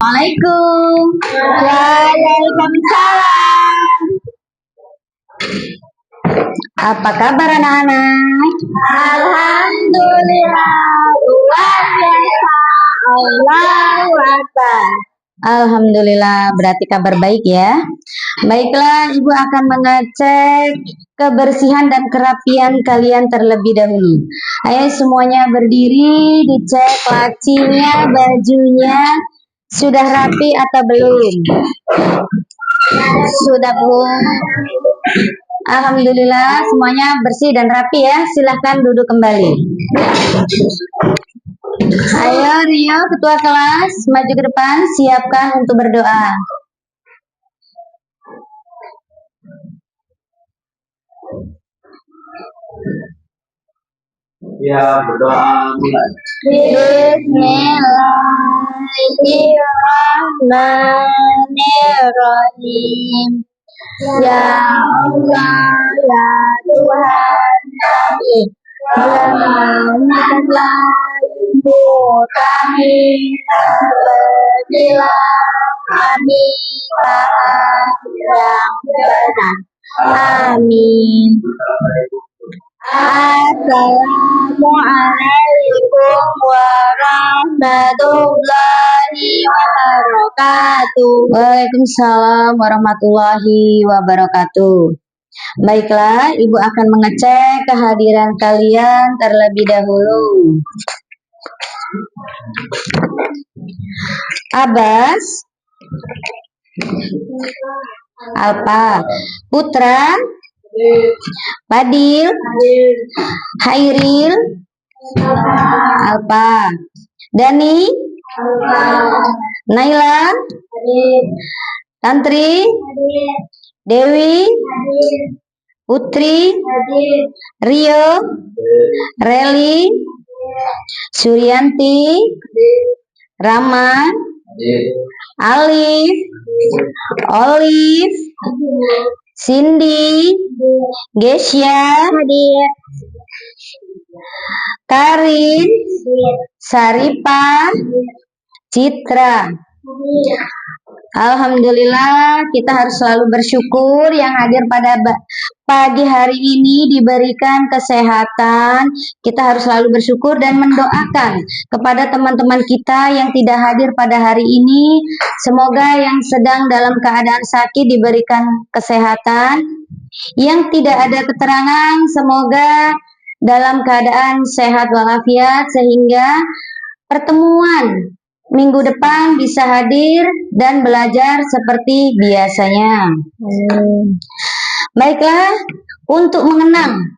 Assalamualaikum. Waalaikumsalam. Apa kabar anak-anak? Alhamdulillah, luar biasa. Allahu Akbar. Alhamdulillah, berarti kabar baik ya. Baiklah, Ibu akan mengecek kebersihan dan kerapian kalian terlebih dahulu. Ayo semuanya berdiri, dicek lacinya, bajunya sudah rapi atau belum? Sudah, Bu. Alhamdulillah, semuanya bersih dan rapi ya. Silahkan duduk kembali. Ayo Rio, ketua kelas, maju ke depan, siapkan untuk berdoa. Ya, berdoa mulai. Bismillahirrahmanirrahim. Ya Allah, ya Tuhan kami, selamatkanlah ibu kami, berilah kami paham yang benar. Amin. Assalamualaikum warahmatullahi wabarakatuh. Waalaikumsalam warahmatullahi wabarakatuh. Baiklah, Ibu akan mengecek kehadiran kalian terlebih dahulu. Abbas, Alpa, Putra, Fadil, Hairil, Alpa, Dani, Naila, Tantri, Dewi, Putri, Rio, Reli, Suryanti, Rama, Alif, Olive, Cindy, Gesya, Karin, Saripa, Citra. Alhamdulillah, kita harus selalu bersyukur yang hadir pada pagi hari ini diberikan kesehatan. Kita harus selalu bersyukur dan mendoakan kepada teman-teman kita yang tidak hadir pada hari ini. Semoga yang sedang dalam keadaan sakit diberikan kesehatan. Yang tidak ada keterangan, semoga dalam keadaan sehat walafiat sehingga pertemuan minggu depan bisa hadir dan belajar seperti biasanya. Baiklah, untuk mengenang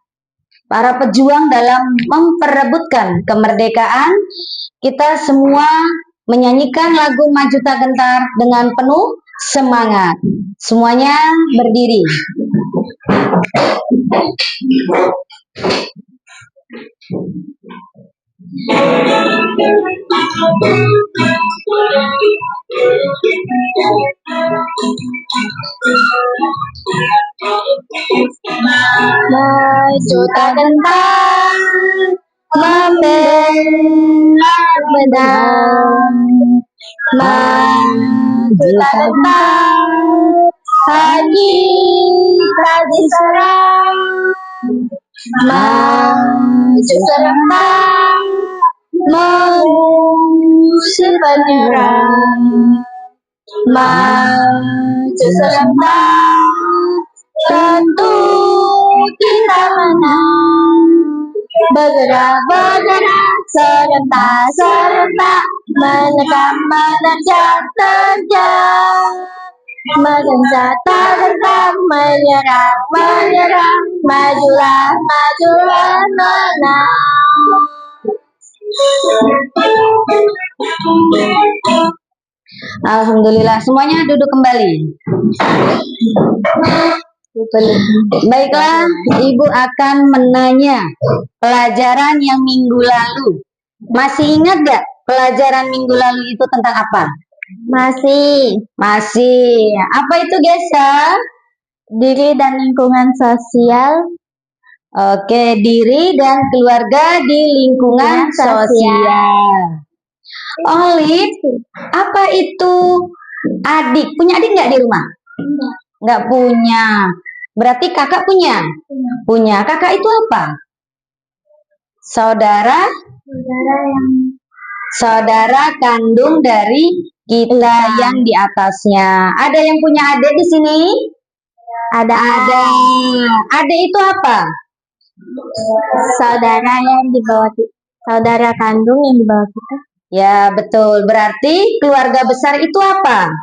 para pejuang dalam memperebutkan kemerdekaan, kita semua menyanyikan lagu Maju Tak Gentar dengan penuh semangat. Semuanya berdiri. Maju tak gentar, membela benar. Maju tak gentar, hati tak diserang. Maju serentak, mengusir penyerang. Maju serentak, tentu kita menang. Bergerak serentak, menekan menerjang. Mengejar tak gentar, menyerang, majulah menang. Alhamdulillah, semuanya duduk kembali. Baiklah, Ibu akan menanya pelajaran yang minggu lalu. Masih ingat gak pelajaran minggu lalu itu tentang apa? Masih. Apa itu, Gesa? Diri dan lingkungan sosial. Oke, diri dan keluarga di lingkungan sosial. Olive, apa itu? Adik. Punya adik nggak di rumah? Nggak punya. Berarti kakak punya? Punya. Kakak itu apa? Saudara? Saudara kandung dari kita yang di atasnya. Ada yang punya adik di sini? Ada. Adik itu apa? Saudara yang di bawah kita. Saudara kandung yang di bawah kita. Ya, betul. Berarti keluarga besar itu apa?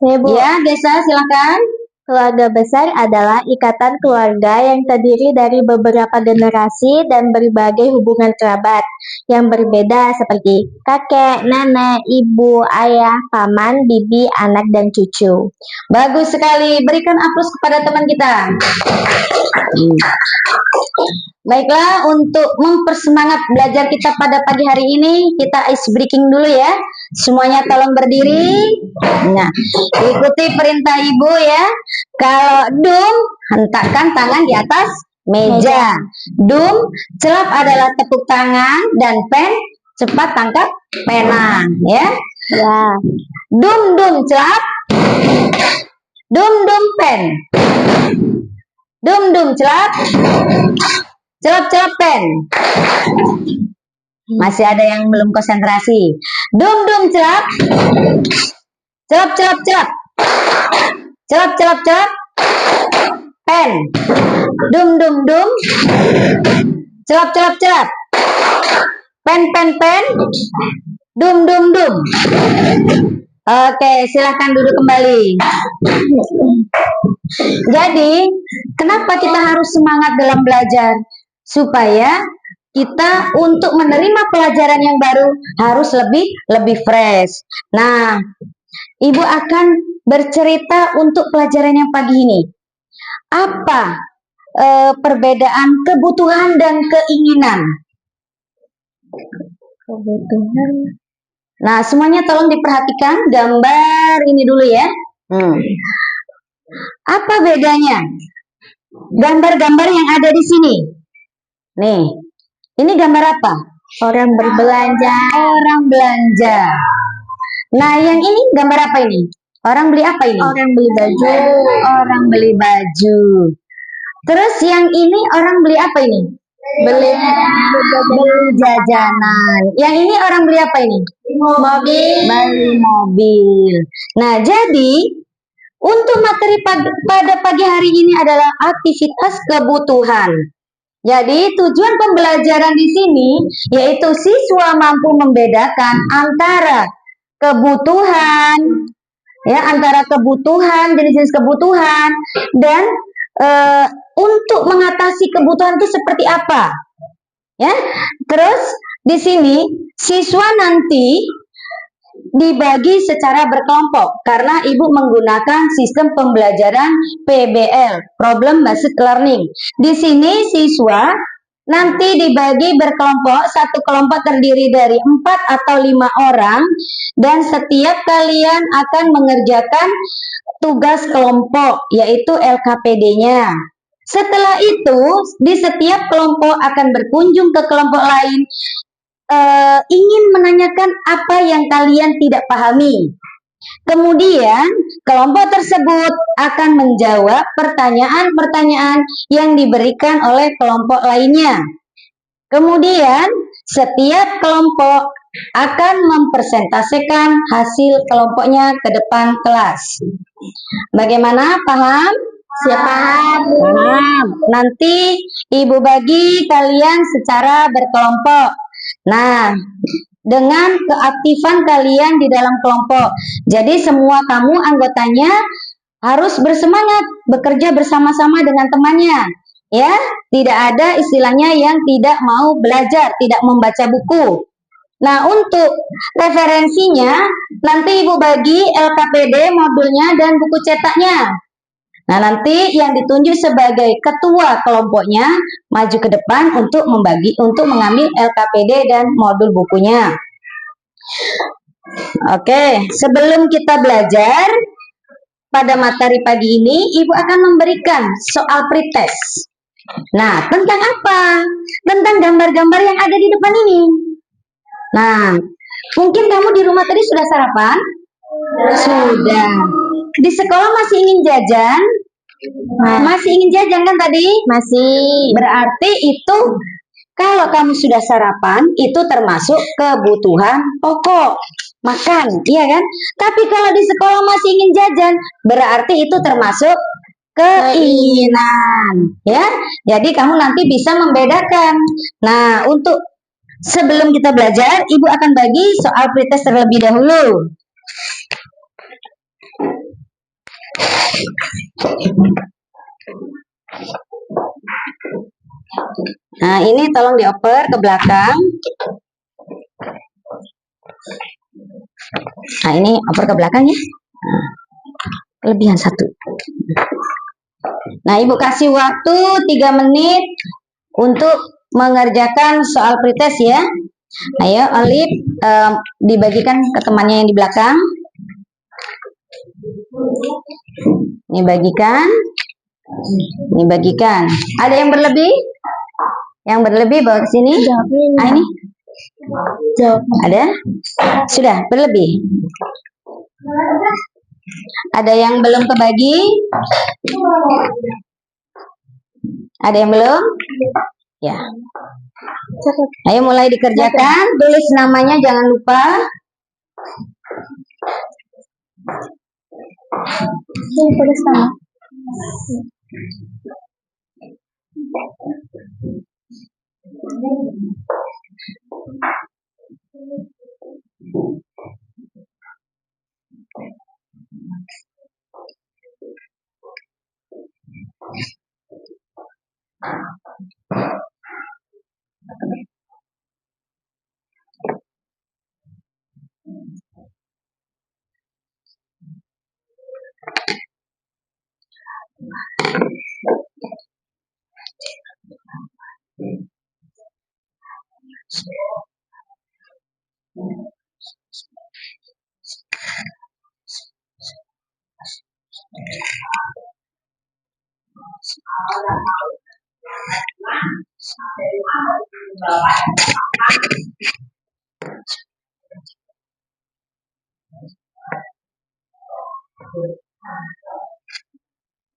Ya, Desa, silakan. Keluarga besar adalah ikatan keluarga yang terdiri dari beberapa generasi dan berbagai hubungan kerabat yang berbeda seperti kakek, nenek, ibu, ayah, paman, bibi, anak, dan cucu. Bagus sekali. Berikan aplaus kepada teman kita. Baiklah, untuk mempersemangat belajar kita pada pagi hari ini, kita ice breaking dulu ya. Semuanya tolong berdiri. Nah, ikuti perintah ibu ya. Kalau dum, hentakkan tangan di atas meja. Dum, celap adalah tepuk tangan, dan pen, cepat tangkap pena ya. Ya. Dum dum celap. Dum dum pen. Dum dum celap. Celap celap pen. Masih ada yang belum konsentrasi. Dum dum celap. Celap celap celap. Celap celap celap. Pen. Dum dum dum. Celap celap celap. Pen pen pen. Dum dum dum. Oke, silahkan duduk kembali. Jadi, kenapa kita harus semangat dalam belajar? Supaya kita untuk menerima pelajaran yang baru harus lebih fresh. Nah, Ibu akan bercerita untuk pelajaran yang pagi ini. Apa perbedaan kebutuhan dan keinginan? Kebutuhan. Nah, semuanya tolong diperhatikan gambar ini dulu ya. Apa bedanya? Gambar-gambar yang ada di sini. Nih, ini gambar apa? Orang berbelanja. Orang belanja. Nah, yang ini gambar apa ini? Orang beli apa ini? Orang beli baju. Orang beli baju. Terus yang ini orang beli apa ini? Beli jajanan. Yang ini orang beli apa ini? mobil. Beli mobil. Nah, jadi untuk materi pada pagi hari ini adalah aktivitas kebutuhan. Jadi tujuan pembelajaran di sini yaitu siswa mampu membedakan antara kebutuhan, ya, antara kebutuhan, jenis-jenis kebutuhan, dan untuk mengatasi kebutuhan itu seperti apa, ya. Terus di sini siswa nanti dibagi secara berkelompok karena ibu menggunakan sistem pembelajaran PBL, Problem Based Learning. Di sini siswa nanti dibagi berkelompok, satu kelompok terdiri dari 4 atau 5 orang, dan setiap kalian akan mengerjakan tugas kelompok, yaitu LKPD-nya. Setelah itu, di setiap kelompok akan berkunjung ke kelompok lain, ingin menanyakan apa yang kalian tidak pahami. Kemudian, kelompok tersebut akan menjawab pertanyaan-pertanyaan yang diberikan oleh kelompok lainnya. Kemudian, setiap kelompok akan mempresentasikan hasil kelompoknya ke depan kelas. Bagaimana? Paham? Siapa Paham. Nanti ibu bagi kalian secara berkelompok. Nah, dengan keaktifan kalian di dalam kelompok. Jadi semua kamu anggotanya harus bersemangat bekerja bersama-sama dengan temannya. Ya, tidak ada istilahnya yang tidak mau belajar, tidak membaca buku. Nah, untuk referensinya nanti ibu bagi LKPD modulnya dan buku cetaknya. Nah, nanti yang ditunjuk sebagai ketua kelompoknya maju ke depan untuk mengambil LKPD dan modul bukunya. Oke, sebelum kita belajar pada materi pagi ini, ibu akan memberikan soal pretest. Nah, tentang apa? Tentang gambar-gambar yang ada di depan ini. Nah, Mungkin kamu di rumah tadi sudah sarapan? Sudah. Di sekolah masih ingin jajan? Masih ingin jajan kan tadi? Masih. Berarti itu kalau kamu sudah sarapan itu termasuk kebutuhan pokok. Makan, iya kan? Tapi kalau di sekolah masih ingin jajan, berarti itu termasuk keinginan, ya. Jadi kamu nanti bisa membedakan. Nah, untuk sebelum kita belajar, Ibu akan bagi soal pretest terlebih dahulu. Nah, ini tolong dioper ke belakang. Nah, ini oper ke belakang ya. Kelebihan 1. Nah, Ibu kasih waktu 3 menit untuk mengerjakan soal pretest ya. Ayo, Olip, dibagikan ke temannya yang di belakang. Ini bagikan. Ini bagikan. Ada yang berlebih? Yang berlebih bawa ke sini. Ah, ini. Ada? Sudah berlebih. Ada yang belum kebagi? Ada yang belum? Ya. Ayo mulai dikerjakan. Tulis namanya jangan lupa. Tulis nama.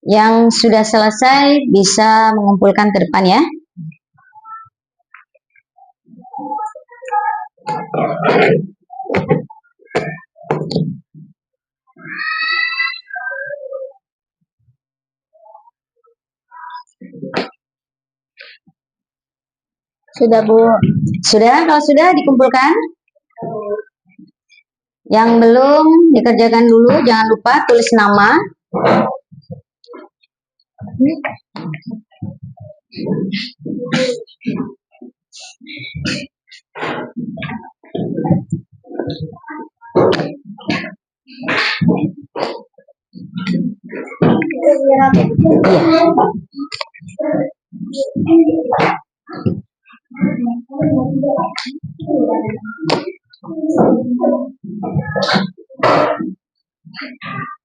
Yang sudah selesai bisa mengumpulkan ke depan ya. Sudah, Bu. Sudah? Kalau sudah dikumpulkan. Yang belum dikerjakan dulu, jangan lupa tulis nama. Iya.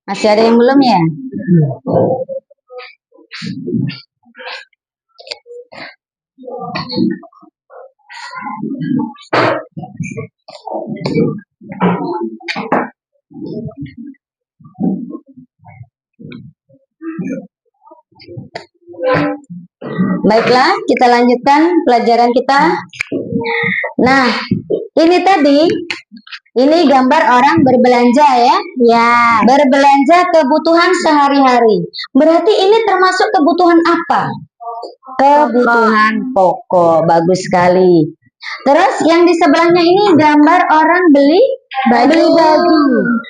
Masih ada yang belum ya? Baiklah, kita lanjutkan pelajaran kita. Nah, ini tadi, ini gambar orang berbelanja ya. Ya. Berbelanja kebutuhan sehari-hari. Berarti ini termasuk kebutuhan apa? Kebutuhan pokok. Bagus sekali. Terus yang di sebelahnya ini gambar orang beli baju.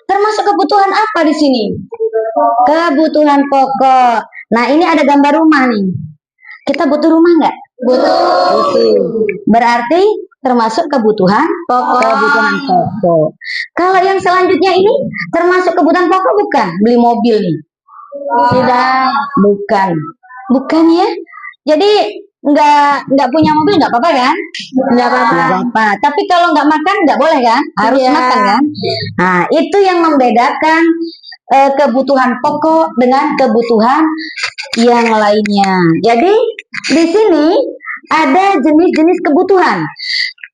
Termasuk kebutuhan apa di sini? Kebutuhan pokok. Nah, ini ada gambar rumah nih. Kita butuh rumah nggak? Butuh. Berarti termasuk kebutuhan pokok. Kebutuhan pokok. Kalau yang selanjutnya ini termasuk kebutuhan pokok bukan? Beli mobil nih. Tidak, bukan. Bukan ya. Jadi nggak punya mobil nggak apa-apa kan? Nggak apa-apa. Tapi kalau nggak makan nggak boleh kan? Harus makan kan? Nah, itu yang membedakan kebutuhan pokok dengan kebutuhan yang lainnya. Jadi di sini ada jenis-jenis kebutuhan.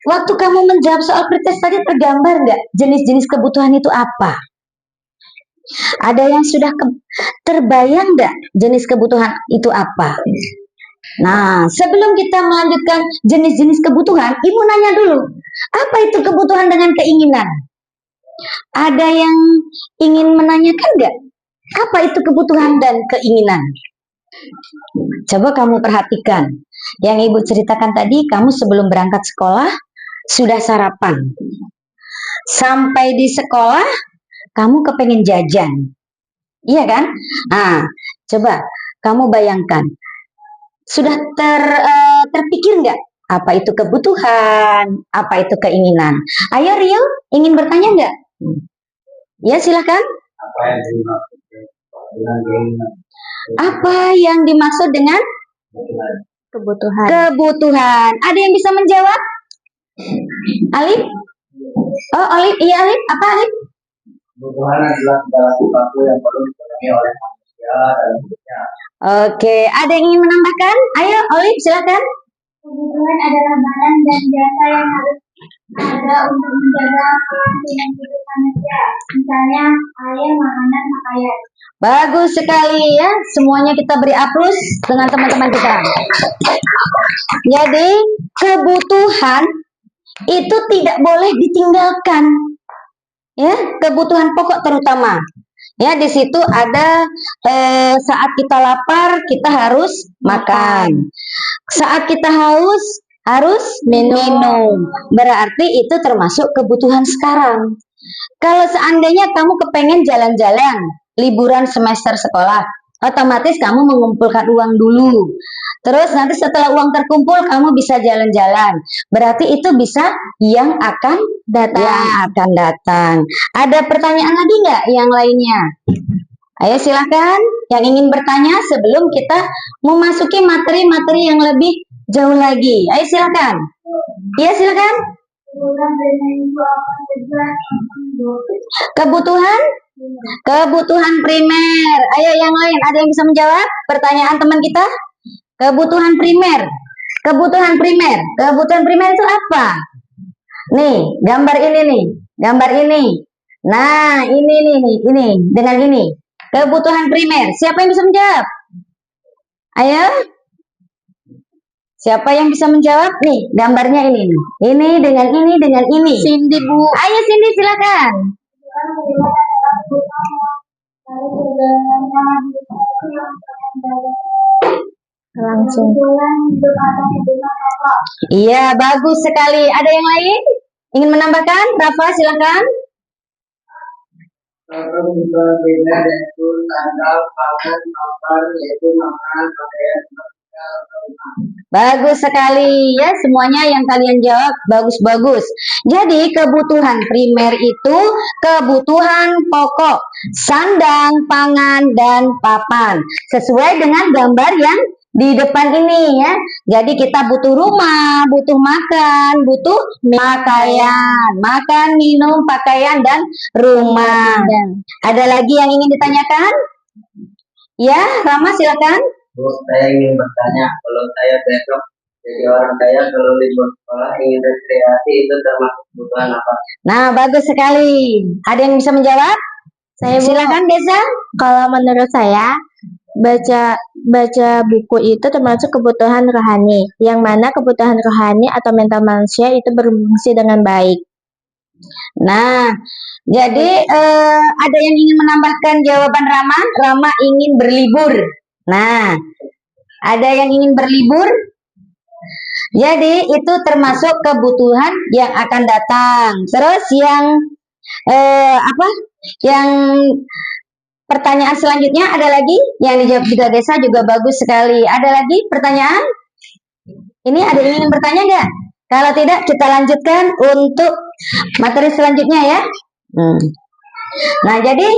waktu kamu menjawab soal pretest tadi tergambar nggak jenis-jenis kebutuhan itu apa? Ada yang sudah terbayang nggak jenis kebutuhan itu apa? Nah, sebelum kita melanjutkan jenis-jenis kebutuhan, Ibu nanya dulu, apa itu kebutuhan dengan keinginan? Ada yang ingin menanyakan nggak? Apa itu kebutuhan dan keinginan? Coba kamu perhatikan. Yang Ibu ceritakan tadi, kamu sebelum berangkat sekolah, sudah sarapan. Sampai di sekolah, kamu kepengen jajan. Iya kan? Nah, coba kamu bayangkan. Sudah terpikir nggak? Apa itu kebutuhan? Apa itu keinginan? Ayo Rio, ingin bertanya nggak? Ya, silakan. Apa yang dimaksud dengan Kebutuhan. kebutuhan? Ada yang bisa menjawab? Alif? Oh, Alif. Iya, Alif. Apa Alif? Kebutuhan adalah segala sesuatu yang perlu dipenuhi oleh manusia dalam hidupnya. Oke, ada yang ingin menambahkan? Ayo, Alif, silakan. Kebutuhan adalah barang dan jasa yang harus ada untuk menjaga kelangsungan hidup manusia. Misalnya air, makanan, pakaian. Bagus sekali ya, semuanya kita beri aplaus dengan teman-teman kita. Jadi, kebutuhan itu tidak boleh ditinggalkan. Ya, kebutuhan pokok terutama. Ya, di situ ada saat kita lapar, kita harus makan. Saat kita haus, harus minum. Berarti itu termasuk kebutuhan sekarang. Kalau seandainya kamu kepengen jalan-jalan, liburan semester sekolah, otomatis kamu mengumpulkan uang dulu. Terus nanti setelah uang terkumpul, kamu bisa jalan-jalan. Berarti itu bisa yang akan datang. Ada pertanyaan lagi nggak yang lainnya? Ayo silahkan yang ingin bertanya sebelum kita memasuki materi-materi yang lebih jauh lagi. Ayo silahkan. Iya silahkan. Kebutuhan primer. Ayo yang lain, ada yang bisa menjawab pertanyaan teman kita? Kebutuhan primer. Kebutuhan primer itu apa? Nih, gambar ini nih. Gambar ini. Nah, ini dengan ini. Kebutuhan primer. Siapa yang bisa menjawab? Ayo. Siapa yang bisa menjawab? Nih, gambarnya ini. Ini dengan ini. Cindy, Bu. Ayo Cindy, silakan. Langsung. Iya, bagus sekali. Ada yang lain? Ingin menambahkan? Rafa, silakan. Kebutuhan primer yaitu sandang, pangan, papan, yaitu makanan, pakaian, Bagus sekali ya, semuanya yang kalian jawab bagus-bagus. Jadi kebutuhan primer itu kebutuhan pokok, sandang, pangan, dan papan. Sesuai dengan gambar yang di depan ini ya. Jadi kita butuh rumah, butuh makan, butuh pakaian, makan, minum, pakaian, dan rumah. Ada lagi yang ingin ditanyakan? Ya, Rama silakan. Terus saya ingin bertanya, kalau saya besok jadi orang kaya, kalau libur sekolah ingin rekreasi, itu termasuk kebutuhan apa? Nah, bagus sekali. Ada yang bisa menjawab? Saya Silakan Desa. Kalau menurut saya, baca buku itu termasuk kebutuhan rohani, yang mana kebutuhan rohani atau mental manusia itu berfungsi dengan baik. Nah, jadi ada yang ingin menambahkan jawaban Rama? Rama ingin berlibur. Nah, ada yang ingin berlibur? Jadi itu termasuk kebutuhan yang akan datang. Terus yang Yang pertanyaan selanjutnya ada lagi yang dijawab juga Desa juga bagus sekali. Ada lagi pertanyaan? Ini ada yang ingin bertanya nggak? Kalau tidak kita lanjutkan untuk materi selanjutnya ya. Nah jadi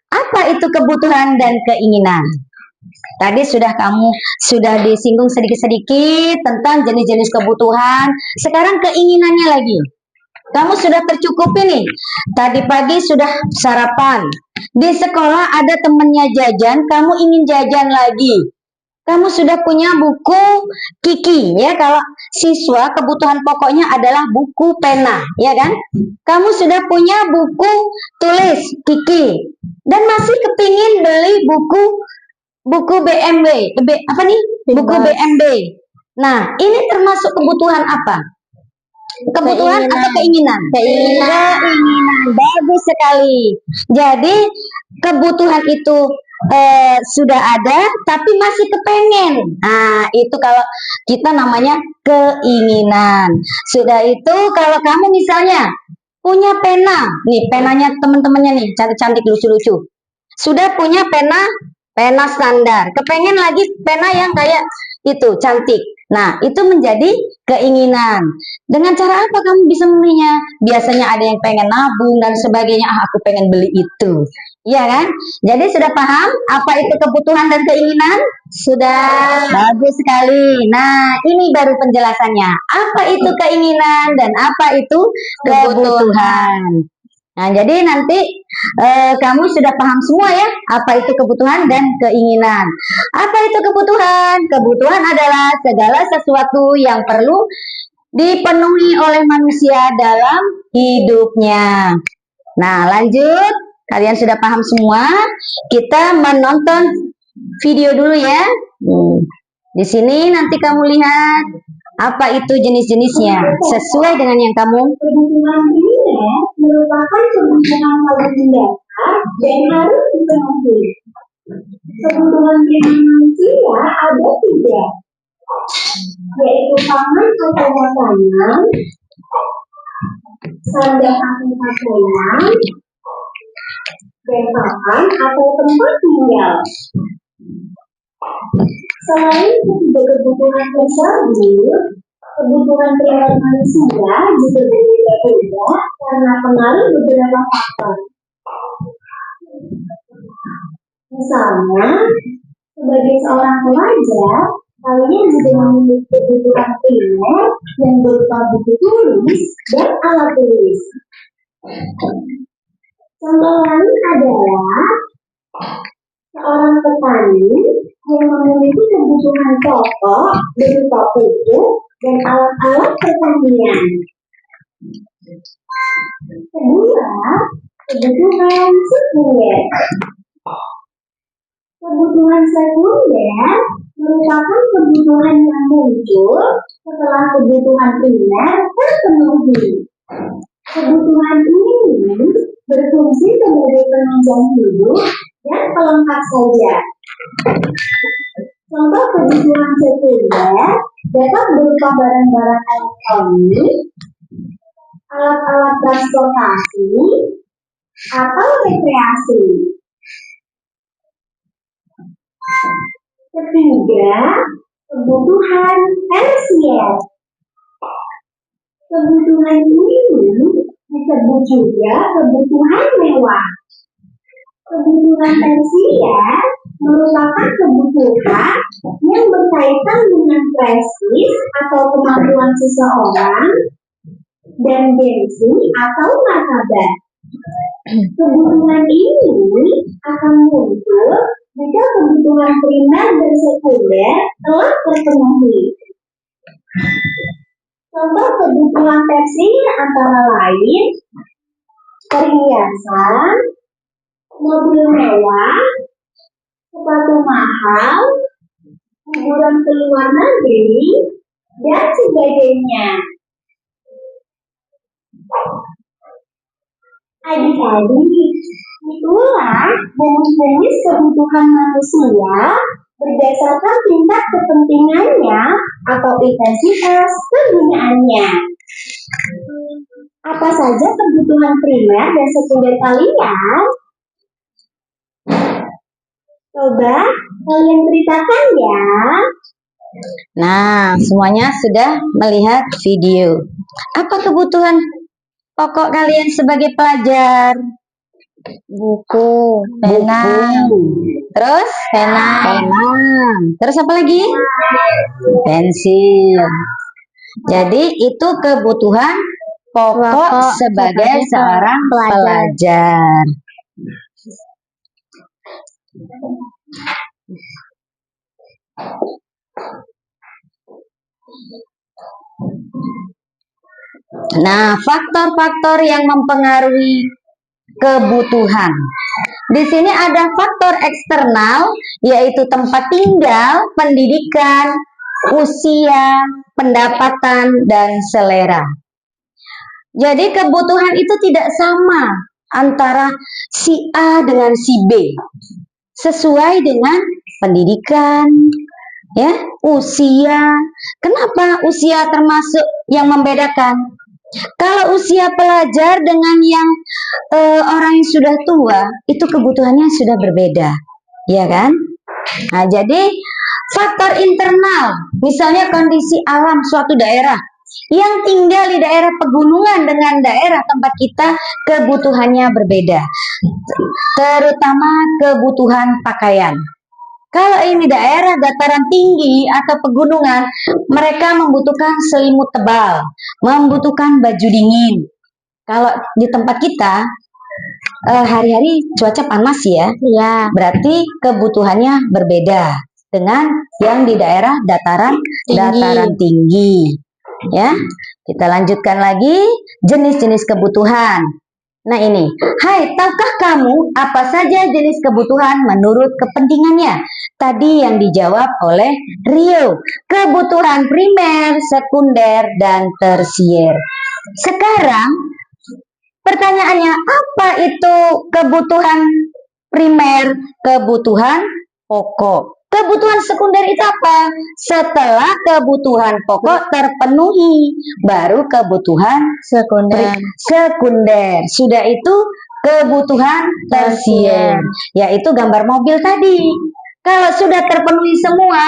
apa itu kebutuhan dan keinginan? Tadi sudah disinggung sedikit-sedikit tentang jenis-jenis kebutuhan. Sekarang keinginannya lagi. Kamu sudah tercukupi nih. Tadi pagi sudah sarapan. Di sekolah ada temennya jajan, kamu ingin jajan lagi. Kamu sudah punya buku Kiki ya, kalau siswa kebutuhan pokoknya adalah buku pena, ya kan? Kamu sudah punya buku tulis Kiki dan masih kepingin beli buku BMW, apa nih? Buku BMW. Nah, ini termasuk kebutuhan apa? Kebutuhan atau keinginan? Keinginan. Bagus sekali. Jadi kebutuhan itu sudah ada tapi masih kepengen. Nah, itu kalau kita namanya keinginan. Sudah itu kalau kamu misalnya punya pena, nih penanya teman-temannya nih, cantik-cantik lucu-lucu. Sudah punya pena standar, kepengen lagi pena yang kayak itu cantik. Nah, itu menjadi keinginan. Dengan cara apa kamu bisa membelinya? Biasanya ada yang pengen nabung dan sebagainya. Aku pengen beli itu. Iya kan? Jadi sudah paham apa itu kebutuhan dan keinginan? Sudah. Bagus sekali. Nah, ini baru penjelasannya. Apa itu keinginan dan apa itu kebutuhan? Nah, jadi nanti kamu sudah paham semua ya, apa itu kebutuhan dan keinginan. Apa itu kebutuhan? Kebutuhan adalah segala sesuatu yang perlu dipenuhi oleh manusia dalam hidupnya. Nah, lanjut. Kalian sudah paham semua? Kita menonton video dulu ya. Di sini nanti kamu lihat apa itu jenis-jenisnya sesuai dengan yang kamu. Kebutuhan primer merupakan kebutuhan paling mendasar dan harus dipenuhi. Kebutuhan primer manusia ada tiga, yaitu pangan atau makanan, sandang atau pakaian, dan papan atau tempat tinggal. Selain ketiga kebutuhan tersebut, kebutuhan primer manusia juga berbeda-beda karena pengaruh beberapa faktor. Misalnya, sebagai seorang pelajar, kalian juga memiliki kebutuhan primer yang berupa buku tulis dan alat tulis. Contoh lain adalah seorang petani yang memiliki kebutuhan pokok berupa pupuk dan alat-alat pertanian. Kedua, kebutuhan sekunder. Kebutuhan sekunder merupakan kebutuhan yang muncul setelah kebutuhan primer terpenuhi. Kebutuhan ini berfungsi sebagai penunjang hidup dan pelengkap saja. Contoh kebutuhan sekunder dapat berupa barang-barang elektronik, alat-alat transportasi, atau rekreasi. Ketiga, kebutuhan tersier. Kebutuhan ini disebut juga kebutuhan mewah. Kebutuhan tersier merupakan kebutuhan yang berkaitan dengan prestis atau kemampuan seseorang dan gengsi atau martabat. Kebutuhan ini akan muncul jika kebutuhan primer dan sekunder telah terpenuhi. Contoh kebutuhan tersier antara lain perhiasan, mobil mewah, sepatu mahal, liburan ke luar negeri, dan sebagainya. Adik-adik, itulah jenis-jenis kebutuhan manusia berdasarkan tingkat kepentingannya atau intensitas kegunaannya. Apa saja kebutuhan primer dan sekunder kalian? Coba kalian ceritakan ya. Nah, semuanya sudah melihat video. Apa kebutuhan pokok kalian sebagai pelajar? Buku, Pena. Terus? Pena. Terus apa lagi? Pensil. Jadi itu kebutuhan pokok sebagai seorang pelajar. Nah, faktor-faktor yang mempengaruhi kebutuhan. Di sini ada faktor eksternal, yaitu tempat tinggal, pendidikan, usia, pendapatan, dan selera. Jadi kebutuhan itu tidak sama antara si A dengan si B. Sesuai dengan pendidikan, ya, usia. Kenapa usia termasuk yang membedakan? Kalau usia pelajar dengan yang orang yang sudah tua, itu kebutuhannya sudah berbeda, ya kan? Nah, jadi faktor internal, misalnya kondisi alam suatu daerah, yang tinggal di daerah pegunungan dengan daerah tempat kita kebutuhannya berbeda, terutama kebutuhan pakaian. Kalau ini daerah dataran tinggi atau pegunungan, mereka membutuhkan selimut tebal, membutuhkan baju dingin. Kalau di tempat kita, hari-hari cuaca panas ya, berarti kebutuhannya berbeda dengan yang di daerah dataran tinggi. Ya, kita lanjutkan lagi jenis-jenis kebutuhan. Nah ini, hai, tahukah kamu apa saja jenis kebutuhan menurut kepentingannya? Tadi yang dijawab oleh Rio, kebutuhan primer, sekunder, dan tersier. Sekarang, pertanyaannya, apa itu kebutuhan primer? Kebutuhan pokok. Kebutuhan sekunder itu apa? Setelah kebutuhan pokok terpenuhi, baru kebutuhan sekunder. Sudah itu kebutuhan tersier, yaitu gambar mobil tadi. Kalau sudah terpenuhi semua,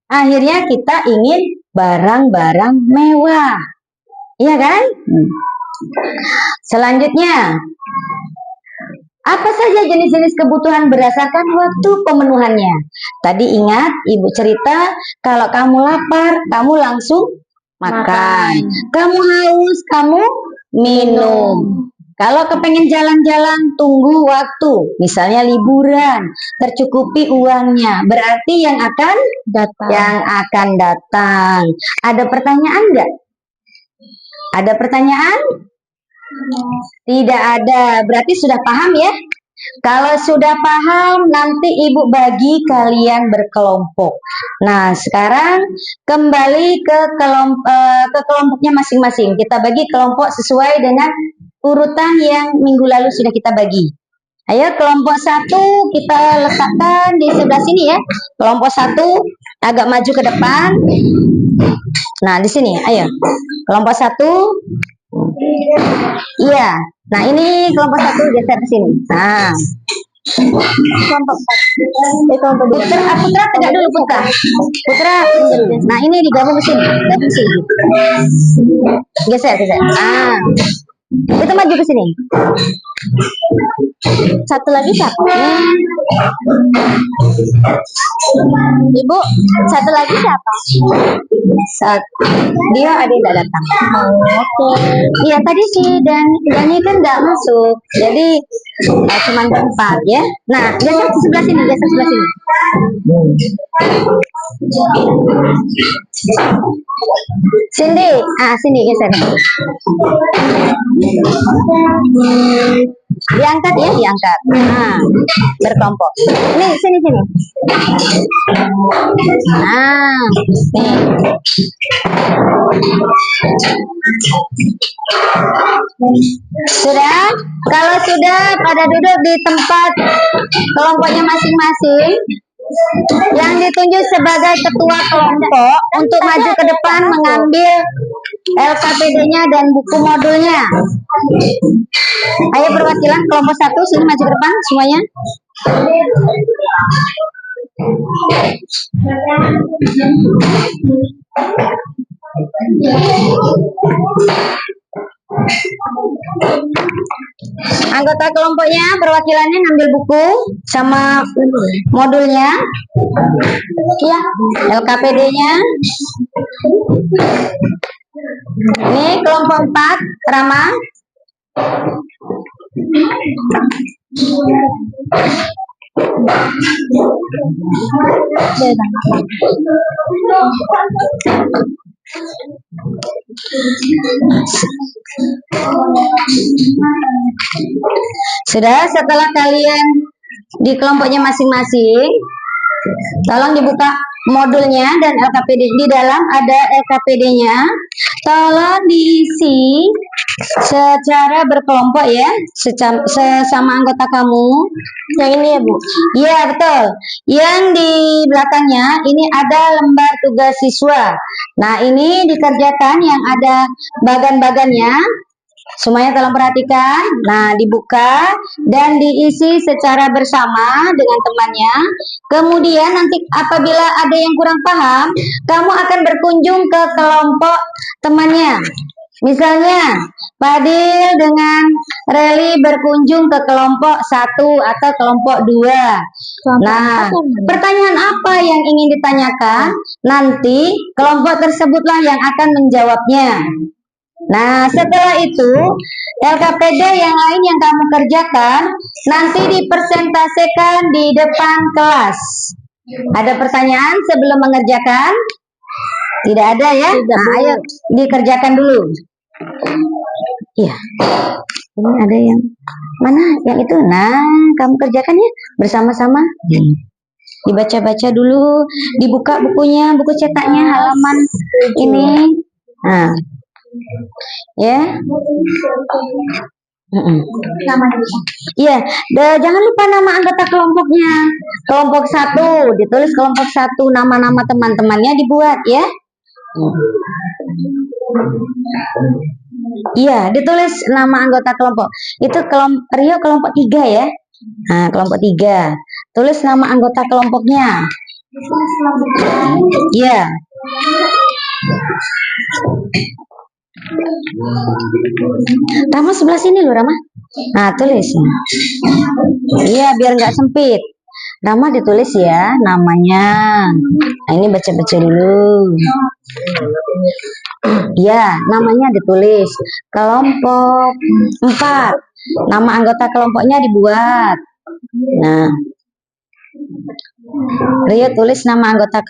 akhirnya kita ingin barang-barang mewah. Iya kan? Selanjutnya, apa saja jenis-jenis kebutuhan berdasarkan waktu pemenuhannya? Tadi ingat ibu cerita, kalau kamu lapar, kamu langsung makan. Kamu haus, kamu minum. Kalau kepengen jalan-jalan, tunggu waktu. Misalnya liburan, tercukupi uangnya. Berarti yang akan datang. Ada pertanyaan nggak? Ada pertanyaan? Tidak ada, berarti sudah paham ya? Kalau sudah paham, nanti ibu bagi kalian berkelompok. Nah, sekarang kembali ke kelompoknya masing-masing. Kita bagi kelompok sesuai dengan urutan yang minggu lalu sudah kita bagi. Ayo, kelompok 1 kita letakkan di sebelah sini ya. Kelompok 1 agak maju ke depan. Nah, di sini, ayo. Kelompok 1. Iya, nah ini kelompok 1 geser ke sini. Nah, kelompok 4. Putra tegak dulu Putra. Nah ini digabung ke sini. Geser. Nah, itu maju ke sini. Satu lagi siapa? Ibu, satu lagi siapa? Dia ada yang datang. Oke. Iya tadi si Dani kan nggak masuk, jadi cuma berempat ya. Nah, geser sebelah sini. Cindy, sini geser. Diangkat ya, diangkat. Nah, berkelompok. Nih, sini. Nah, nih. Sudah? Kalau sudah pada duduk di tempat kelompoknya masing-masing, yang ditunjuk sebagai ketua kelompok untuk maju ke depan mengambil LKPD-nya dan buku modulnya. Ayo perwakilan kelompok 1 sini maju ke depan semuanya. Anggota kelompoknya perwakilannya ngambil buku sama modulnya ya, LKPD-nya. Ini kelompok 4 Rama. Sudah, setelah kalian di kelompoknya masing-masing, tolong dibuka modulnya dan LKPD. Di dalam ada LKPD-nya. Tolong diisi secara berkelompok ya, sesama anggota kamu. Yang ini ya, Bu? Iya, betul. Yang di belakangnya ini ada lembar tugas siswa. Nah, ini dikerjakan yang ada bagan-bagannya. Semuanya tolong perhatikan. Nah, dibuka dan diisi secara bersama dengan temannya. Kemudian nanti apabila ada yang kurang paham, kamu akan berkunjung ke kelompok temannya. Misalnya, Fadil dengan Reli berkunjung ke kelompok 1 atau kelompok 2. Nah, pertanyaan apa yang ingin ditanyakan? Nanti kelompok tersebutlah yang akan menjawabnya. Nah, setelah itu LKPD yang lain yang kamu kerjakan nanti dipresentasikan di depan kelas. Ada pertanyaan sebelum mengerjakan? Tidak ada ya? Nah, ayo dikerjakan dulu. Iya. Ini ada yang mana? Yang itu. Nah, kamu kerjakan ya bersama-sama. Dibaca-baca dulu, dibuka bukunya, buku cetaknya halaman ini. Nah. Ya. Iya, jangan lupa nama anggota kelompoknya. Kelompok 1 ditulis kelompok 1, nama-nama teman-temannya dibuat ya. Iya, ditulis nama anggota kelompok. Itu Rio kelompok 3 ya. Nah, kelompok 3. Tulis nama anggota kelompoknya. Iya. Rama sebelah sini loh, Rama. Nah, tulis. Iya, biar nggak sempit. Rama ditulis ya namanya. Nah, ini baca-baca dulu. Ya, namanya ditulis. Kelompok 4. Nama anggota kelompoknya dibuat. Nah, Rio tulis nama anggota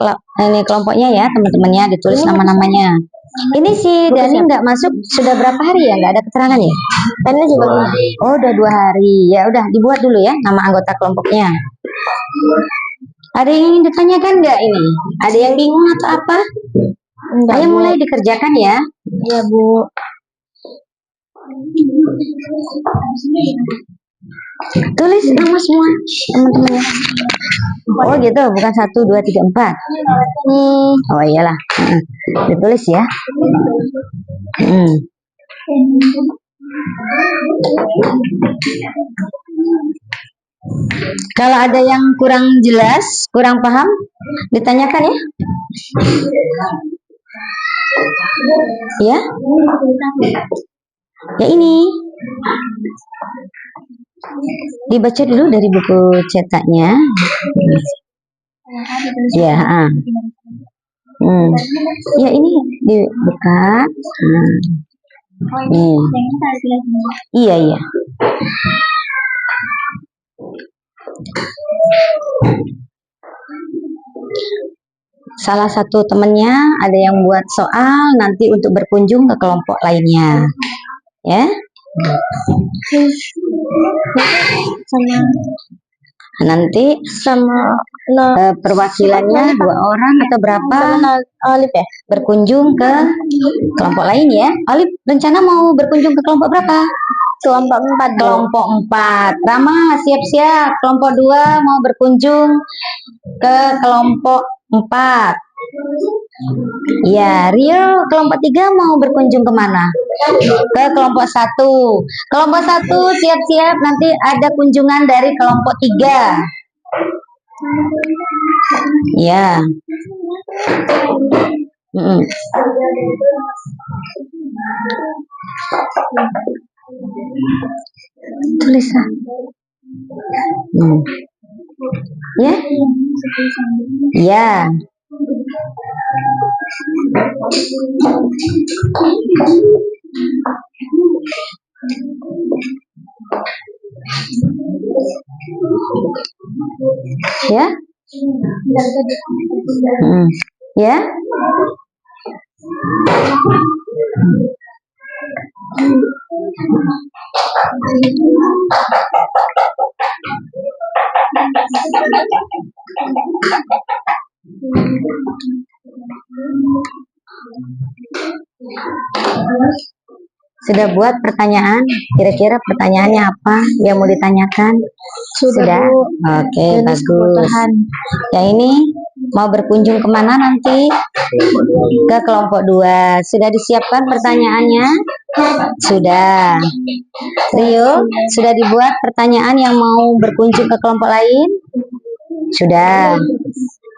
kelompoknya ya, teman-temannya ditulis nama-namanya. Ini si Dani nggak masuk sudah berapa hari ya? Nggak ada keterangan ya? Dani juga. Oh, udah 2 hari. Ya udah dibuat dulu ya nama anggota kelompoknya. Ada yang ingin ditanyakan nggak ini? Ada yang bingung atau apa? Enggak, ayo mulai dikerjakan ya. Iya, Bu. Tulis nama semua teman-temannya. Oh gitu, bukan 1, 2, 3, 4. Oh iyalah. Ditulis ya. Kalau ada yang kurang jelas, kurang paham, ditanyakan ya. Ya. Ya ini. Dibaca dulu dari buku cetaknya. Ya, ya ini dibuka. Iya, iya. Salah satu temennya ada yang buat soal nanti untuk berkunjung ke kelompok lainnya. Ya. Nanti sama perwakilannya 2 orang atau berapa Olip ya berkunjung ke kelompok lain ya. Olip rencana mau berkunjung ke kelompok berapa? Kelompok 4. Kelompok 4. Rama siap-siap. Kelompok 2 mau berkunjung ke kelompok 4. Ya, Rio kelompok 3 mau berkunjung kemana? Ke kelompok 1. Kelompok 1 siap-siap, nanti ada kunjungan dari kelompok 3. Ya. Tulislah. Ya. Ya. Ya, Ya. Sudah buat pertanyaan? Kira-kira pertanyaannya apa yang mau ditanyakan? Sudah? Bu. Oke, Jenis bagus. kebutuhan. Yang ini mau berkunjung kemana nanti? Ke kelompok 2. Sudah disiapkan pertanyaannya? Sudah. Rio, sudah dibuat pertanyaan yang mau berkunjung ke kelompok lain? Sudah.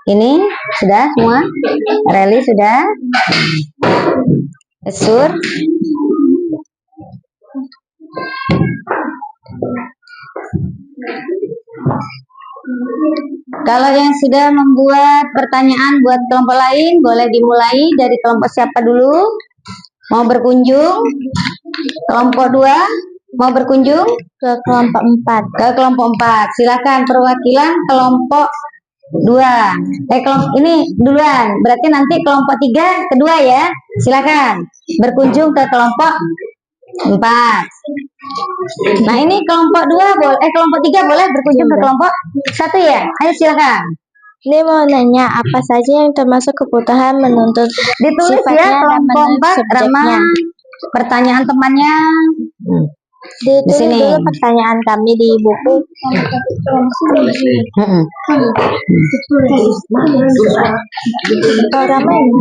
Ini sudah semua? Reli sudah? Sur? Kalau yang sudah membuat pertanyaan buat kelompok lain, boleh dimulai dari kelompok siapa dulu? Mau berkunjung? Kelompok 2 mau berkunjung? Ke kelompok 4. Ke kelompok 4. Silakan perwakilan kelompok 2. Ini duluan. Berarti nanti kelompok 3 kedua ya. Silakan berkunjung ke kelompok 4. Nah, ini kelompok 2 boleh kelompok 3 boleh berkunjung ke kelompok 1 ya. Ayo silakan. Ini mau nanya apa saja yang termasuk kebutuhan menuntut Ditulis sifatnya ya dan kelompok 4 Rama. subjeknya. Pertanyaan temannya. Ditulis sini. dulu pertanyaan kami di buku. Oh, Rama ini.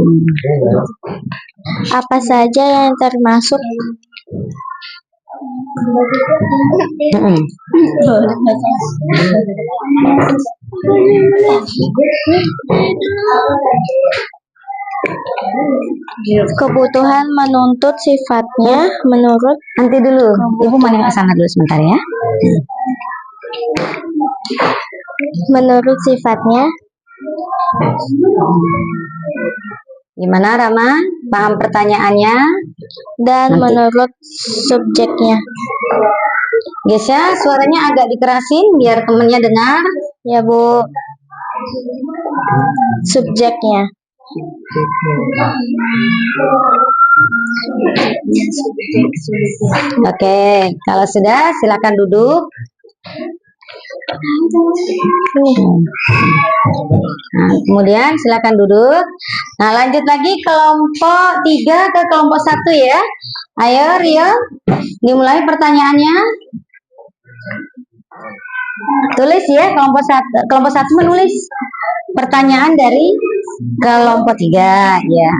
Apa saja yang termasuk kebutuhan menuntut sifatnya menurut Nanti dulu. Ibu mau nengok sana dulu sebentar ya. menurut sifatnya. Gimana Rama? Paham pertanyaannya? Dan Nanti. menurut subjeknya. Gesya, suaranya agak dikerasin biar temennya dengar. Ya Bu. Subjeknya. Oke, kalau sudah silakan duduk. Nah, kemudian silakan duduk. Nah, lanjut lagi kelompok 3 ke kelompok 1 ya. Ayo Rio, dimulai pertanyaannya. Tulis ya kelompok 1 menulis pertanyaan dari kelompok 3 ya.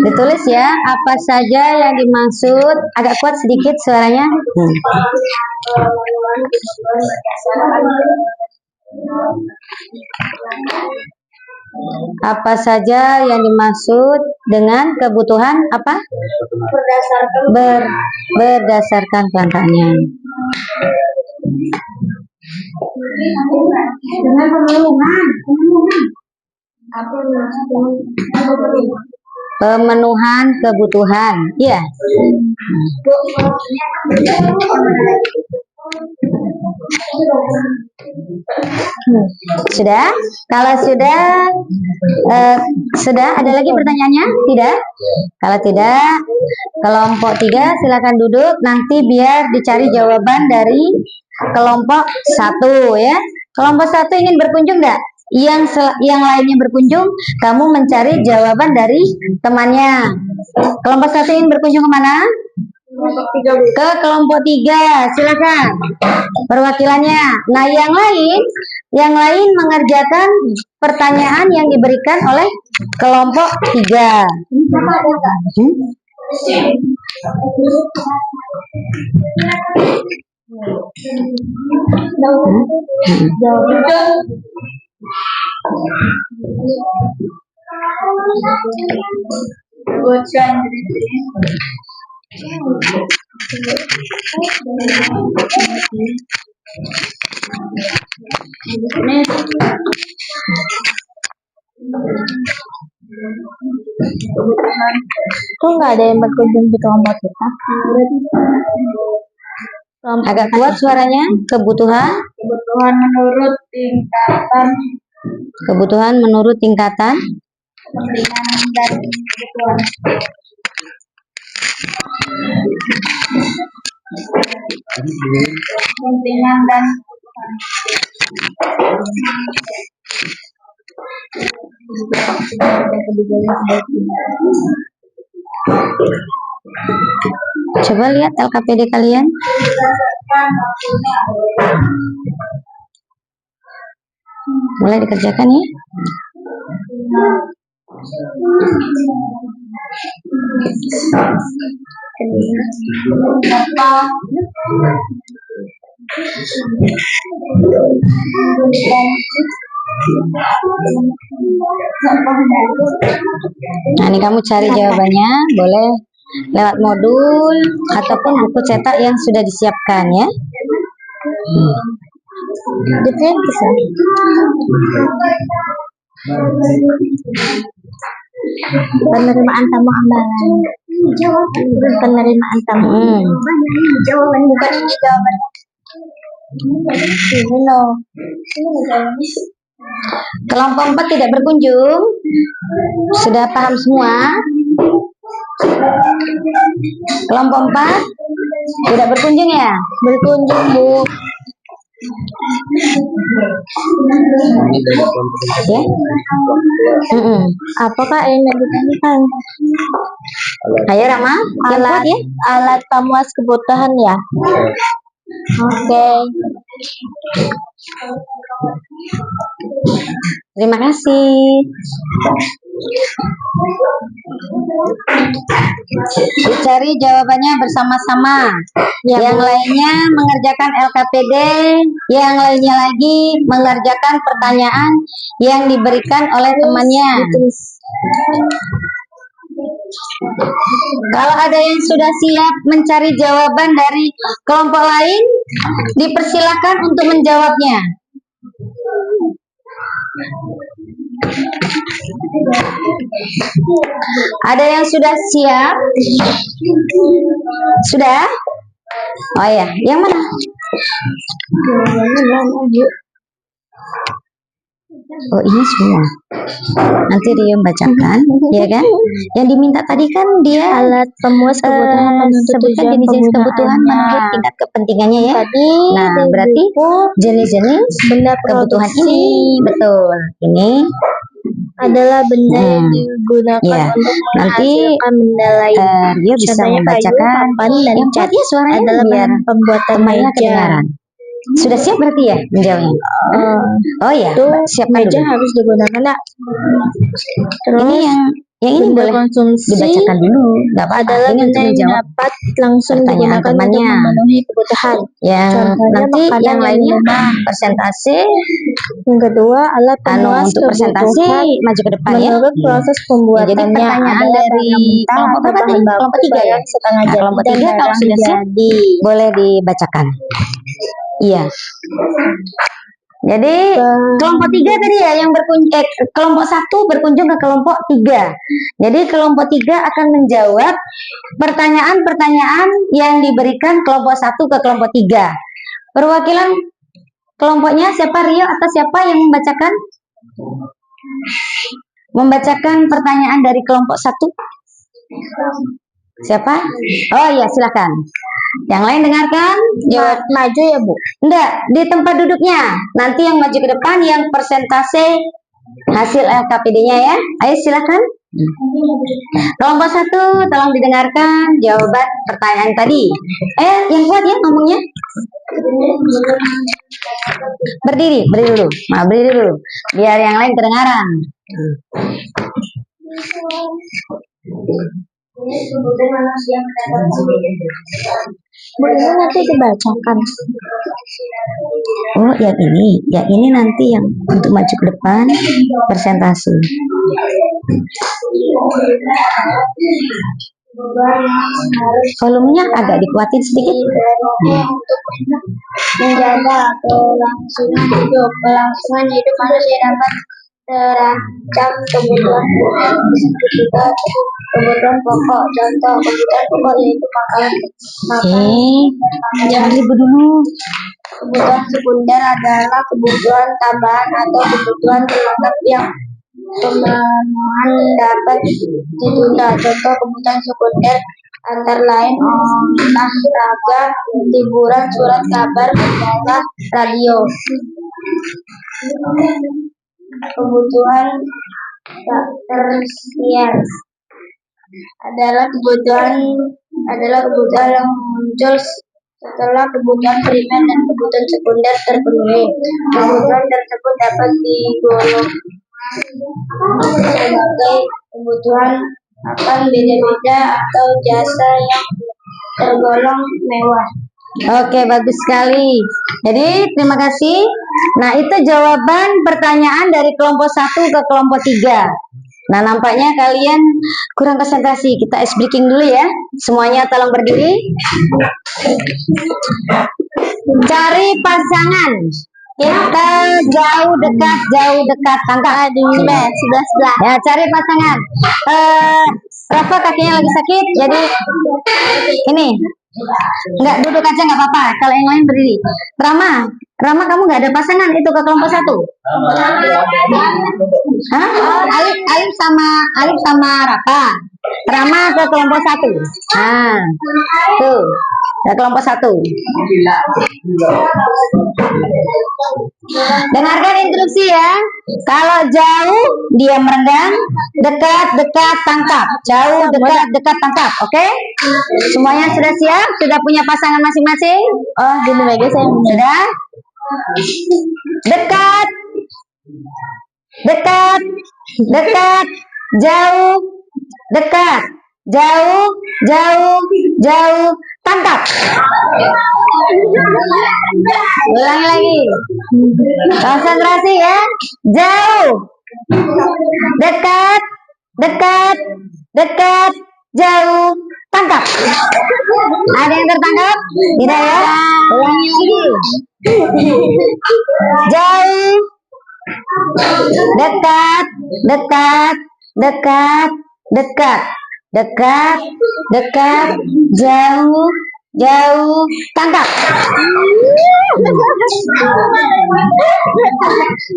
Ditulis ya apa saja yang dimaksud. Agak kuat sedikit suaranya. Apa saja yang dimaksud dengan kebutuhan apa? Berdasarkan kelangkaannya. Dengan pemenuhan kebutuhan, iya. Sudah? Kalau sudah ada lagi pertanyaannya? Tidak? Kalau tidak, kelompok 3 silakan duduk. Nanti biar dicari jawaban dari kelompok 1 ya. Kelompok 1 ingin berkunjung enggak? Yang lainnya berkunjung, kamu mencari jawaban dari temannya. Kelompok 1 ingin berkunjung kemana? Ke kelompok 3, silakan perwakilannya. Nah, yang lain mengerjakan pertanyaan yang diberikan oleh kelompok 3. Kok nggak ada yang berkunjung di kelompok kita? Agak kuat suaranya. Kebutuhan Menurut tingkatan kebutuhan menurut tingkatan kepentingan dan kebutuhan. Kepentingan dan Coba lihat LKPD kalian. Mulai dikerjakan ya. Nah, ini kamu cari jawabannya, boleh lewat modul ataupun buku cetak yang sudah disiapkan ya. Penerimaan tamu ambalan. Penerimaan tamu. Jawaban bukan ini jawabannya. Ini loh. Kelompok 4 tidak berkunjung. Sudah paham semua? Kelompok 4 tidak berkunjung ya? Berkunjung, Bu. Ya. Apakah yang ditanyakan? Ayo Rama, yang kuat ya. Alat pemuas kebutuhan ya. Oke. Terima kasih. Dicari jawabannya bersama-sama. Ya, yang Bu. lainnya mengerjakan LKPD, yang lainnya lagi mengerjakan pertanyaan yang diberikan oleh temannya. Kalau ada yang sudah siap mencari jawaban dari kelompok lain, dipersilakan untuk menjawabnya. Ada yang sudah siap? Sudah? Oh ya, yang mana? Oh, ini semua. Nanti dia bacakan, ya kan? Yang diminta tadi kan dia Alat pemuas kebutuhan menurut sebutkan tujuan jenis-jenis kebutuhan menurut penggunaannya. tingkat kepentingannya ya. Tadi Nah, di berarti buku jenis-jenis benda kebutuhan produksi ini betul. Ini adalah benda yang digunakan Ya, untuk nanti menghasilkan benda lain. dia bisa Contohnya kayu, membacakan papan, dan yang cat kuat ya suaranya adalah biar bahan pembuatan temannya meja. kedengaran. Sudah siap berarti ya menjawabnya? Oh ya, Itu siapkan meja dulu. harus digunakan ya. Terus Ini yang ini benda boleh konsumsi dibacakan dulu. Nggak apa-apa. adalah Ini benda untuk yang menjawab dapat langsung pertanyaan digunakan untuk temannya. memenuhi kebutuhan. Yang Contohnya nanti makanan yang dan lainnya minuman. persentase Yang kedua, alat pemuas untuk presentasi kebutuhan maju ke depan ya. menurut proses Jadi pembuatannya pertanyaan adalah dari barang mentah kelompok atau berapa bahan tadi? baku, Kelompok 3 ya? barang setengah Nah, jadi kelompok dan 3 kalau barang sudah siap jadi. boleh dibacakan. Iya. Jadi kelompok 3 tadi ya yang berkunjung, kelompok 1 berkunjung ke kelompok 3. Jadi kelompok 3 akan menjawab pertanyaan-pertanyaan yang diberikan kelompok 1 ke kelompok 3. Perwakilan kelompoknya siapa, Rio atau siapa yang membacakan? Membacakan pertanyaan dari kelompok 1? Siapa? Oh ya, silakan. Yang lain dengarkan. Jawab. Maju ya, Bu. Enggak, di tempat duduknya. Nanti yang maju ke depan yang persentase hasil LKPD-nya ya. Ayo silakan. Kelompok 1 tolong didengarkan jawaban pertanyaan tadi. Yang kuat ya ngomongnya. Berdiri dulu. Nah, berdiri dulu. Biar yang lain kedengaran. Boleh nanti dibacakan. Oh, yang ini nanti yang untuk maju ke depan presentasi. Volumenya agak dikuatin sedikit. Menjaga kelangsungan hidup manusia dapat terancam kebutuhan primer, juga kebutuhan pokok. Contoh kebutuhan pokok yaitu makanan, Jangan ribut dulu. Kebutuhan sekunder adalah kebutuhan tambahan atau kebutuhan pelengkap yang pemenuhan dapat ditunda. Contoh kebutuhan sekunder antara lain olahraga, hiburan, surat kabar, majalah, radio. Kebutuhan tersier adalah kebutuhan yang muncul setelah kebutuhan primer dan kebutuhan sekunder terpenuhi. Kebutuhan tersebut dapat digolong sebagai kebutuhan akan beda-beda atau jasa yang tergolong mewah. Oke, bagus sekali. Jadi, terima kasih. Nah, itu jawaban pertanyaan dari kelompok 1 ke kelompok 3. Nah, nampaknya kalian kurang konsentrasi. Kita ice breaking dulu ya. Semuanya tolong berdiri. Cari pasangan. Kita jauh dekat tangkap di 11. Ya, cari pasangan. Rafa kakinya lagi sakit, jadi ini enggak duduk aja nggak apa-apa. Kalau yang lain berdiri. Rama kamu nggak ada pasangan itu ke kelompok 1. Hah? Alif sama Rafa. Rama ke kelompok 1. Nah, tuh. Ke kelompok 1. Dengarkan instruksi ya. Kalau jauh dia merenggang, dekat tangkap. Jauh, dekat tangkap. Oke? Semuanya sudah siap? Sudah punya pasangan masing-masing? Oh, gini lagi saya sudah. Dekat, jauh, dekat, jauh, tangkap. Ulangi lagi. Konsentrasi ya. Jauh, dekat, jauh, tangkap. Ada yang tertangkap? Tidak ya? Ulangi lagi. Jauh, dekat, jauh, tangkap.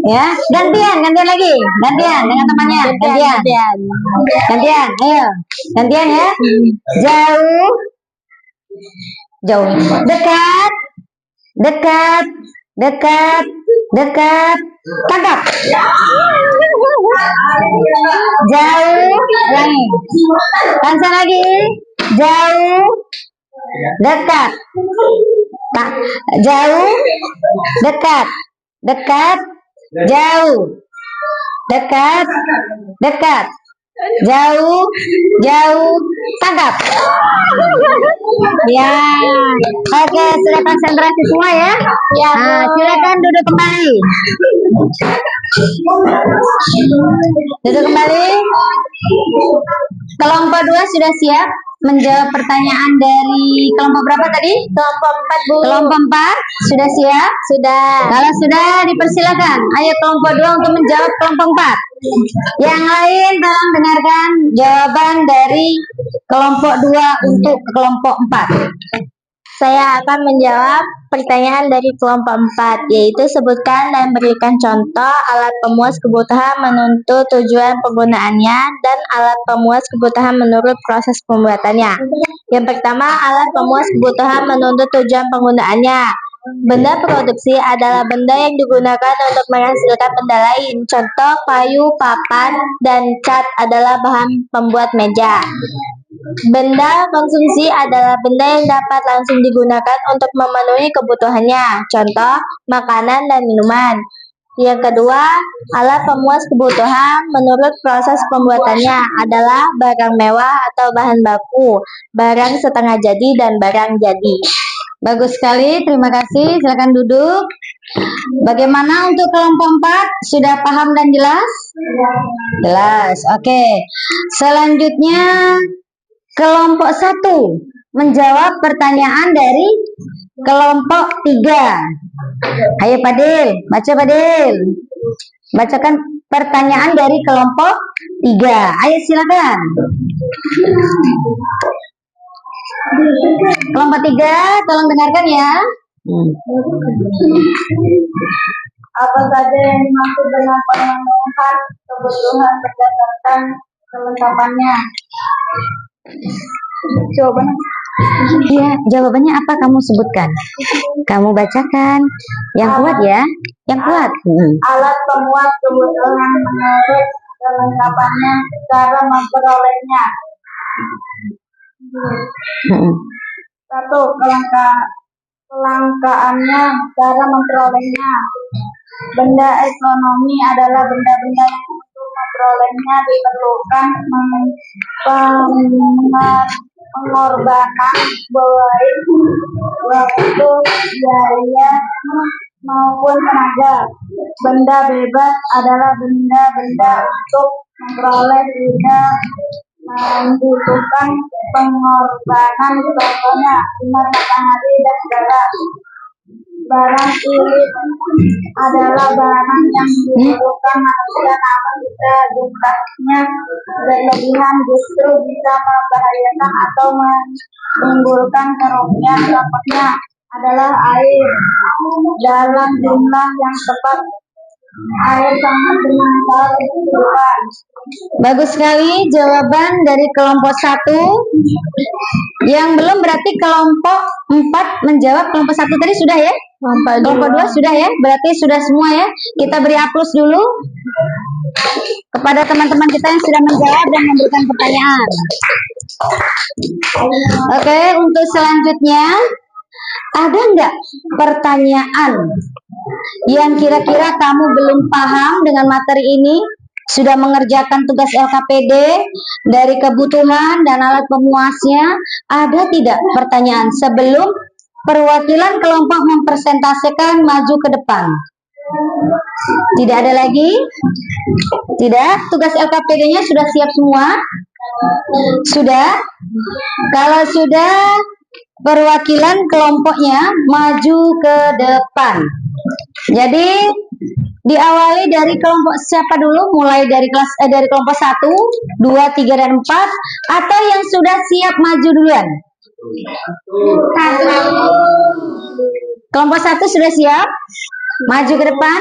Ya, gantian lagi. Gantian dengan temannya. Gantian. Ayo. Gantian ya. Jauh. Dekat, tangkap. Jauh, ulangi. Pansa lagi. Jauh, dekat, jauh, dekat, jauh, dekat, jauh, tangkap. Ya, oke, sudah konsentrasi semua ya. Nah, silakan duduk kembali. Duduk kembali. Kelompok 2 sudah siap menjawab pertanyaan dari kelompok berapa tadi? Kelompok 4, Bu. Kelompok 4 sudah siap? Sudah. Kalau sudah, dipersilakan. Ayo kelompok 2 untuk menjawab kelompok 4. Yang lain tolong dengarkan jawaban dari kelompok 2 untuk kelompok 4. Saya akan menjawab pertanyaan dari kelompok 4, yaitu sebutkan dan berikan contoh alat pemuas kebutuhan menentu tujuan penggunaannya dan alat pemuas kebutuhan menurut proses pembuatannya. Yang pertama, alat pemuas kebutuhan menentu tujuan penggunaannya. Benda produksi adalah benda yang digunakan untuk menghasilkan benda lain. Contoh, kayu, papan, dan cat adalah bahan pembuat meja. Benda konsumsi adalah benda yang dapat langsung digunakan untuk memenuhi kebutuhannya. Contoh, makanan dan minuman. Yang kedua, alat pemuas kebutuhan menurut proses pembuatannya adalah barang mewah atau bahan baku, barang setengah jadi, dan barang jadi. Bagus sekali, terima kasih. Silakan duduk. Bagaimana untuk kelompok 4? Sudah paham dan jelas? Jelas, oke. Selanjutnya, kelompok 1 menjawab pertanyaan dari kelompok 3. Ayo Padil, baca Padil. Bacakan pertanyaan dari kelompok 3. Ayo silakan. Kelompok 3, tolong dengarkan ya. Apa saja yang dimaksud dengan pemenuhan kebutuhan berdasarkan kelengkapannya? Jawabannya. Iya, jawabannya apa kamu sebutkan? Kamu bacakan. Yang kuat ya, yang kuat. Alat pemuat kebutuhan menurut kelengkapannya, cara memperolehnya. 1. Kelangkaannya, cara memperolehnya. Benda ekonomi adalah benda-benda yang untuk memperolehnya diperlukan pengorbanan baik waktu, biaya maupun tenaga. Benda bebas adalah benda-benda untuk memperoleh tidak membutuhkan pengorbanan, contohnya sinar matahari dan udara. Barang irit adalah barang yang dibutuhkan manusia, namun jika jumlahnya berlebihan justru bisa membahayakan atau menimbulkan kerugian. Contohnya adalah air. Dalam jumlah yang tepat, air sangat bermanfaat untuk kehidupan. Bagus sekali jawaban dari kelompok 1. Yang belum berarti kelompok 4 menjawab. Kelompok 1 tadi sudah ya? Kelompok 2 sudah ya? Berarti sudah semua ya? Kita beri aplaus dulu kepada teman-teman kita yang sudah menjawab dan memberikan pertanyaan. Oke, untuk selanjutnya ada nggak pertanyaan yang kira-kira kamu belum paham dengan materi ini? Sudah mengerjakan tugas LKPD dari kebutuhan dan alat pemuasnya? Ada tidak pertanyaan sebelum perwakilan kelompok mempresentasikan maju ke depan? Tidak ada lagi? Tidak? Tugas LKPD-nya sudah siap semua? Sudah? Kalau sudah, perwakilan kelompoknya maju ke depan. Jadi diawali dari kelompok siapa dulu? Mulai dari dari kelompok 1, 2, 3 dan 4, atau yang sudah siap maju duluan? Kelompok 1 sudah siap maju ke depan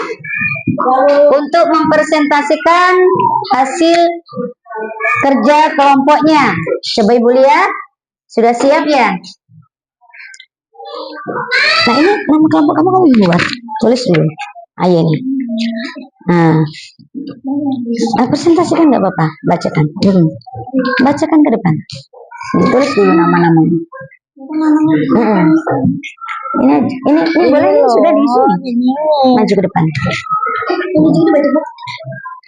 untuk mempresentasikan hasil kerja kelompoknya. Coba Ibu lihat, sudah siap ya? Nah, ini nama kelompok kamu buat, tulis dulu. Ayo nih. Nah, presentasikan nggak apa-apa, bacakan. Bacakan ke depan. Tulis dulu nama-namanya. Ini boleh ini sudah di sini. Maju ke depan. Ini juga baju.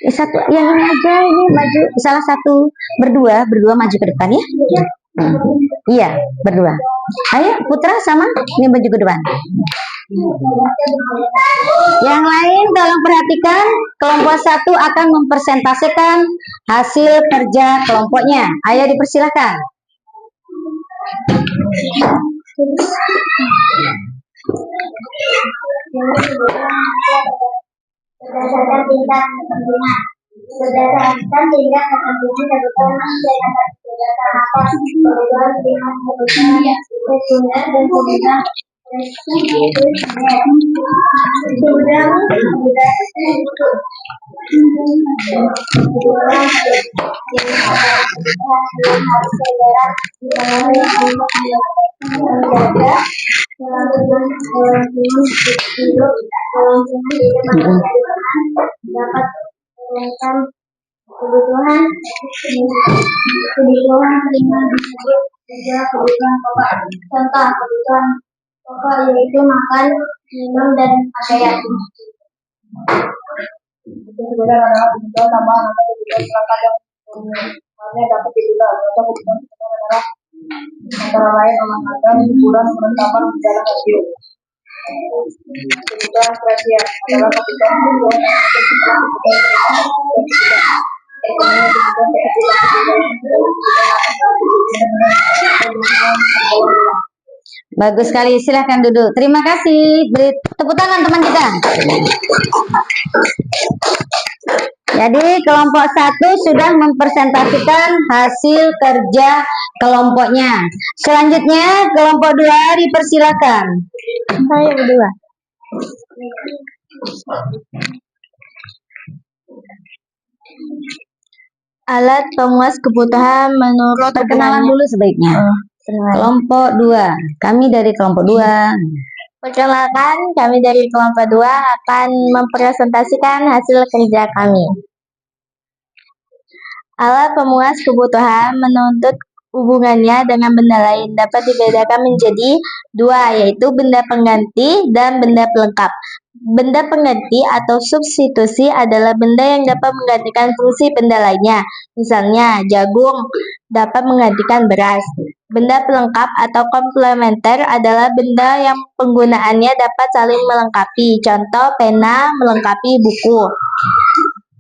Satu, yang ini aja, ini maju salah satu, berdua maju ke depan ya. Iya, berdua. Ayo Putra sama ini maju ke depan. Yang lain tolong perhatikan, kelompok 1 akan mempresentasikan hasil kerja kelompoknya. Ayo dipersilakan. Berdasarkan tingkat kepentingan. Berdasarkan tingkat kepentingan kebutuhan masyarakat berdasarkan apa? Kebutuhan tingkat kebutuhan sekunder dan kebutuhan kebutuhan prima disebut juga kebutuhan pokok. Contoh kebutuhan pokok yaitu makan, minum, dan pakaian. Itu sebenarnya adalah kebutuhan tambahan atau kebutuhan pelengkap yang umumnya dapat dibilang atau kebutuhan adalah antara lain olahraga, hiburan, perlengkapan, berjalan kaki. Kebutuhan spesial adalah kebutuhan Bagus sekali, silahkan duduk. Terima kasih. Beri tepuk tangan teman kita. Jadi kelompok 1 sudah mempresentasikan hasil kerja kelompoknya. Selanjutnya kelompok 2 dipersilakan. Saya berdua. Alat pemuas kebutuhan menurut Perkenalan dulu sebaiknya. Kelompok 2. Kami dari kelompok 2. Perkenalkan, kami dari kelompok 2 akan mempresentasikan hasil kerja kami. Alat pemuas kebutuhan menuntut hubungannya dengan benda lain dapat dibedakan menjadi dua, yaitu benda pengganti dan benda pelengkap. Benda pengganti atau substitusi adalah benda yang dapat menggantikan fungsi benda lainnya. Misalnya, jagung dapat menggantikan beras. Benda pelengkap atau komplementer adalah benda yang penggunaannya dapat saling melengkapi. Contoh, pena melengkapi buku.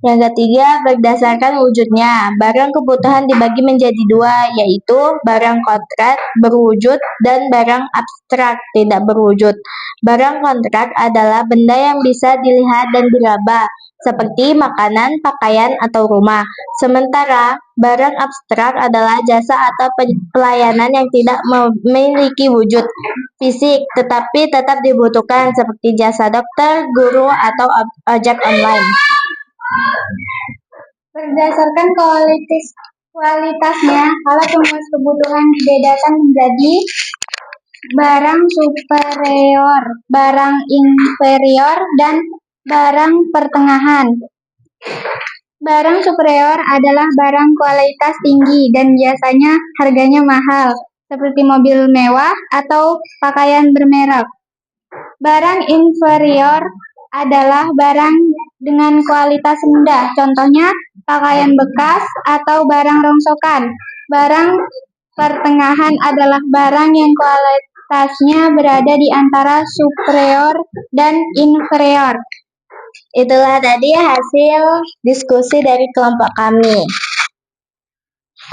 Yang ketiga, berdasarkan wujudnya. Barang kebutuhan dibagi menjadi dua, yaitu barang konkret berwujud dan barang abstrak tidak berwujud. Barang konkret adalah benda yang bisa dilihat dan diraba, seperti makanan, pakaian, atau rumah. Sementara, barang abstrak adalah jasa atau pelayanan yang tidak memiliki wujud fisik, tetapi tetap dibutuhkan, seperti jasa dokter, guru, atau ojek online. Berdasarkan kualitasnya, alat pemuas kebutuhan dibedakan menjadi barang superior, barang inferior, dan barang pertengahan. Barang superior adalah barang kualitas tinggi dan biasanya harganya mahal, seperti mobil mewah atau pakaian bermerek. Barang inferior adalah barang dengan kualitas rendah, contohnya pakaian bekas atau barang rongsokan. Barang pertengahan adalah barang yang kualitasnya berada di antara superior dan inferior. Itulah tadi hasil diskusi dari kelompok kami.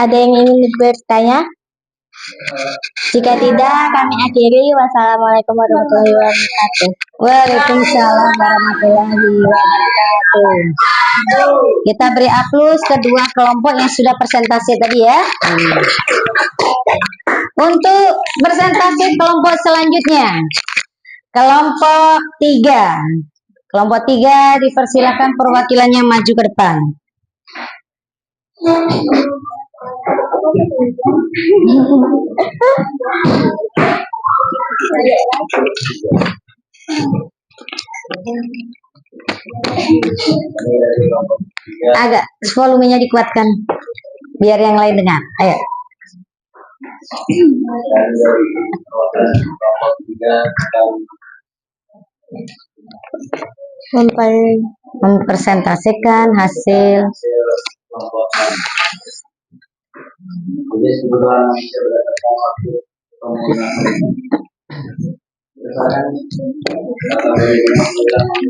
Ada yang ingin bertanya? Jika tidak, kami akhiri. Wassalamualaikum warahmatullahi wabarakatuh. Waalaikumsalam warahmatullahi wabarakatuh. Kita beri aplaus kedua kelompok yang sudah presentasi tadi ya. Untuk presentasi kelompok selanjutnya, kelompok 3. Kelompok 3 dipersilakan perwakilannya maju ke depan. Agak volumenya dikuatkan biar yang lain dengar. Ayo. Mempresentasikan hasil Jadi kebutuhan manusia berdasarkan waktu penggunaan berdasarkan atau bagaimana kebutuhannya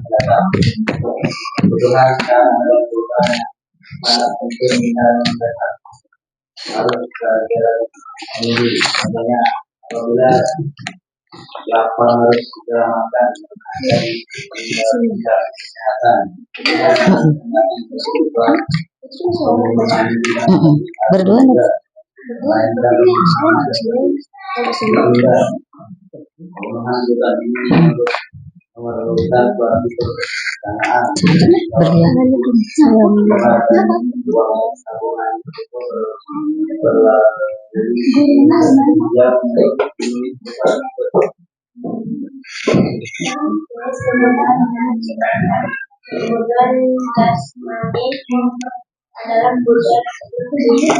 adalah kebutuhan dan kebutuhannya sangat penting dan mendesak harus segera dipenuhi. Contohnya apabila lapar harus segera makan dan tidak kesehatan. Berdua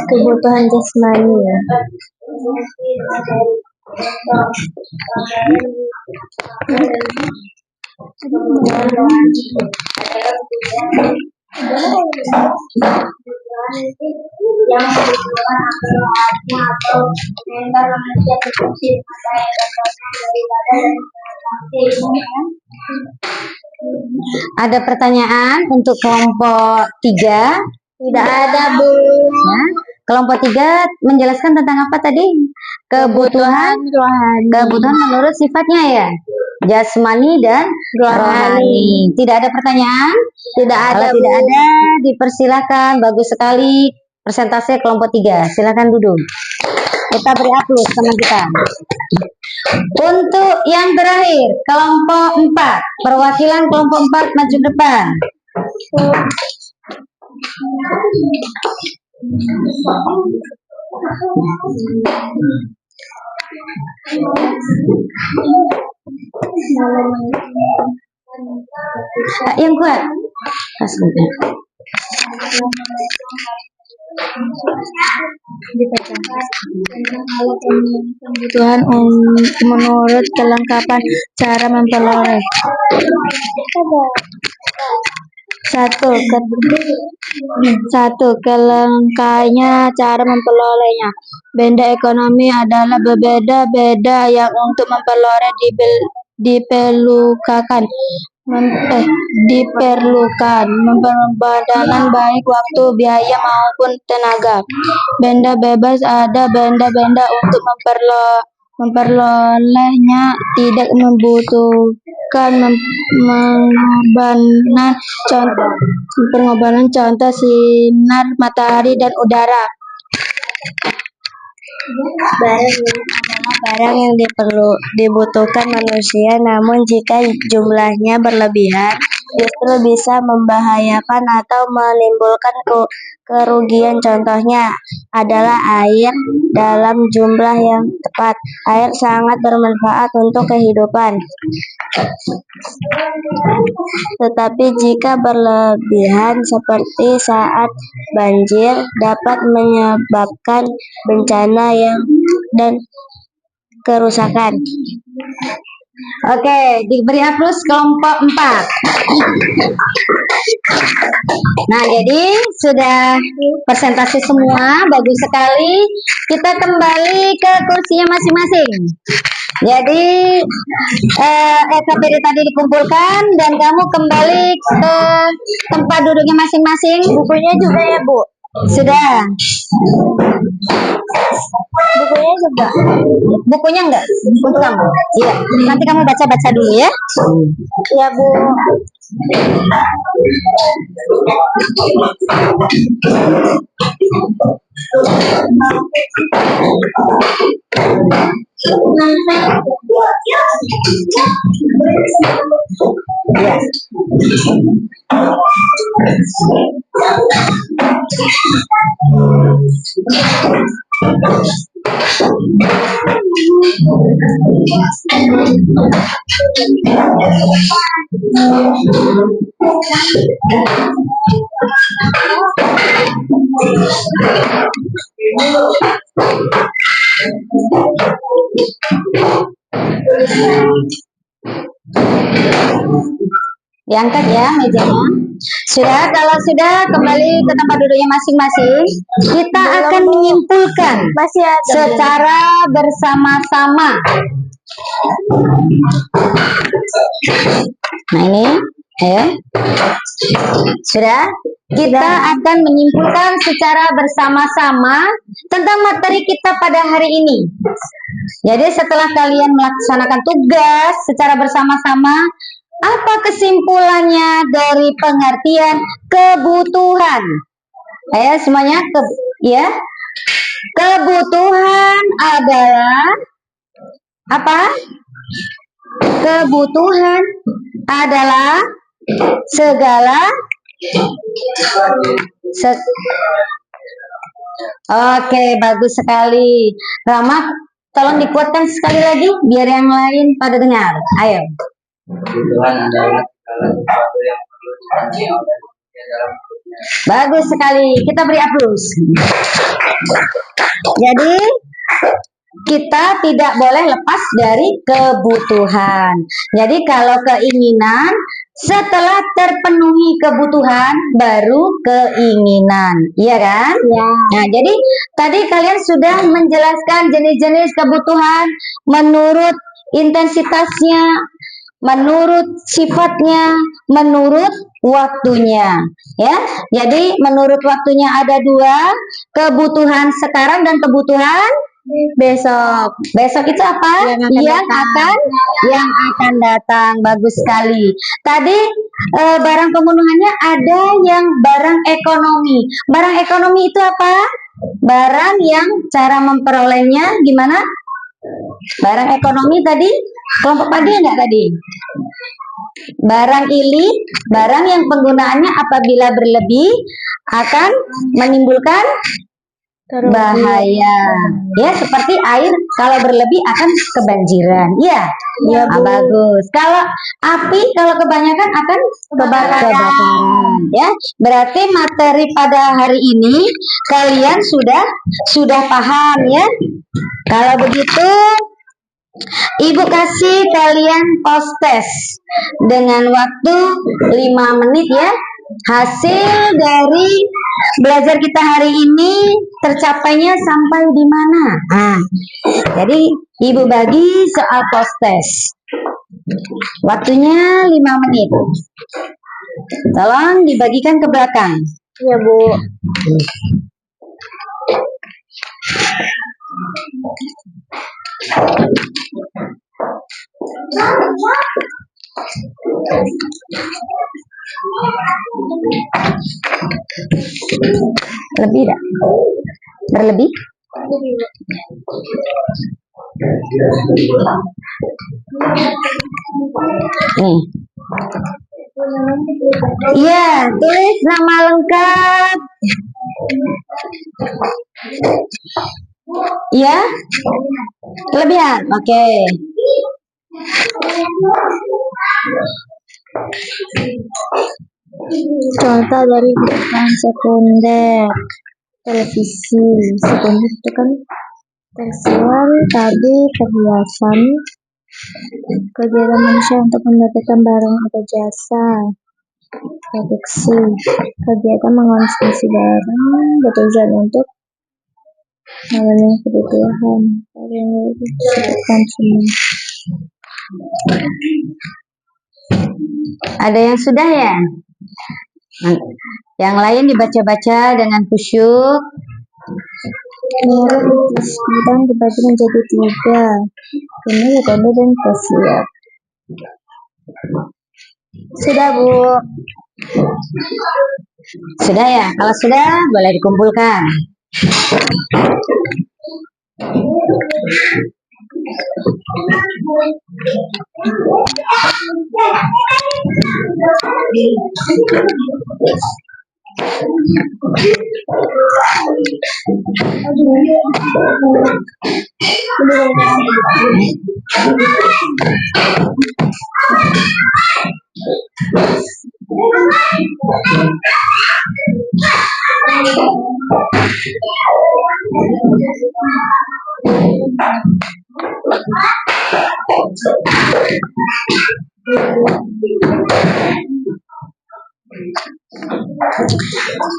Kebutuhan jasmani ya. Yang membutuhkan akal atau mental manusia seperti Ada pertanyaan untuk kelompok 3? Tidak ada, Bu. Ya. Kelompok 3 menjelaskan tentang apa tadi? Kebutuhan rohani. Kebutuhan menurut sifatnya ya. jasmani dan rohani. Tidak ada pertanyaan? Tidak ada, Kalau tidak ada, dipersilakan. Bagus sekali. Persentase kelompok 3. Silakan duduk. Kita beri aplaus teman kita. Untuk yang terakhir, kelompok 4. Perwakilan kelompok 4 maju depan. Yang kuat. kebutuhan menurut kelengkapan cara memperoleh. Satu, kelengkapannya cara memperolehnya. Benda ekonomi adalah berbeda-beda yang untuk memperoleh diperlukan memperbandanan baik waktu, biaya maupun tenaga. Benda bebas ada benda-benda untuk memperolehnya tidak membutuhkan pengorbanan contoh sinar matahari dan udara. Barang yang dibutuhkan manusia, namun jika jumlahnya berlebihan justru bisa membahayakan atau menimbulkan kerugian. Contohnya adalah air dalam jumlah yang tepat. Air sangat bermanfaat untuk kehidupan. Tetapi jika berlebihan seperti saat banjir dapat menyebabkan bencana dan kerusakan. Oke, diberi aplaus kelompok 4. Nah, jadi sudah presentasi semua, bagus sekali. Kita kembali ke kursinya masing-masing. Jadi SKPD tadi dikumpulkan dan kamu kembali ke tempat duduknya masing-masing. Bukunya juga ya, Bu? Sudah. Bukunya juga. Bukunya enggak untuk kamu? Iya. Nanti kamu baca-baca dulu ya. Ya, Bu. Ya. Diangkat ya mejanya. Sudah, kalau sudah kembali ke tempat duduknya masing-masing, kita akan menyimpulkan secara bersama-sama. Nah ini, ayo. Sudah, kita akan menyimpulkan secara bersama-sama tentang materi kita pada hari ini. Jadi setelah kalian melaksanakan tugas secara bersama-sama, apa kesimpulannya dari pengertian kebutuhan? Ayo semuanya, ya. Kebutuhan adalah apa? Kebutuhan adalah segala Oke, bagus sekali. Rama, tolong dikuatkan sekali lagi biar yang lain pada dengar. Ayo. Kebutuhan adalah segala sesuatu yang perlu dipenuhi oleh manusia dalam hidupnya. Bagus sekali. Kita beri aplaus. Jadi kita tidak boleh lepas dari kebutuhan. Jadi kalau keinginan, setelah terpenuhi kebutuhan, baru keinginan. Iya kan? Ya. Nah, jadi tadi kalian sudah menjelaskan jenis-jenis kebutuhan menurut intensitasnya, menurut sifatnya, menurut waktunya. Ya, jadi menurut waktunya ada 2, kebutuhan sekarang dan kebutuhan Besok. Besok itu apa? Yang akan datang. Bagus sekali. Tadi barang pemenuhannya ada yang barang ekonomi. Barang ekonomi itu apa? Barang yang cara memperolehnya gimana? Barang ekonomi tadi kelompok padi enggak tadi? Barang ili, barang yang penggunaannya apabila berlebih akan menimbulkan bahaya. Ya, seperti air kalau berlebih akan kebanjiran. Ya, bagus. Kalau api kalau kebanyakan akan kebakaran. Ya, berarti materi pada hari ini kalian sudah paham ya. Kalau begitu Ibu kasih kalian post test dengan waktu 5 menit ya. Hasil dari belajar kita hari ini tercapainya sampai di mana? Nah, jadi Ibu bagi soal post test. Waktunya 5 menit. Tolong dibagikan ke belakang. Ya, Bu. Lebih tak? Berlebih? Nih. Iya, tulis nama lengkap. Ya, kelebihan. Oke. Contoh dari kebutuhan sekunder. Televisi. Sekunder itu kan tersier, tadi perhiasan, kegiatan manusia untuk mendapatkan barang atau jasa. Produksi, kegiatan mengonsumsi barang bertujuan untuk memenuhi kebutuhan konsumen. Ada yang sudah ya? Yang lain dibaca-baca dengan khusyuk. Bidang dibagi menjadi 3. Ini metode dan sosial. Sudah, Bu. Sudah ya? Kalau sudah, boleh dikumpulkan.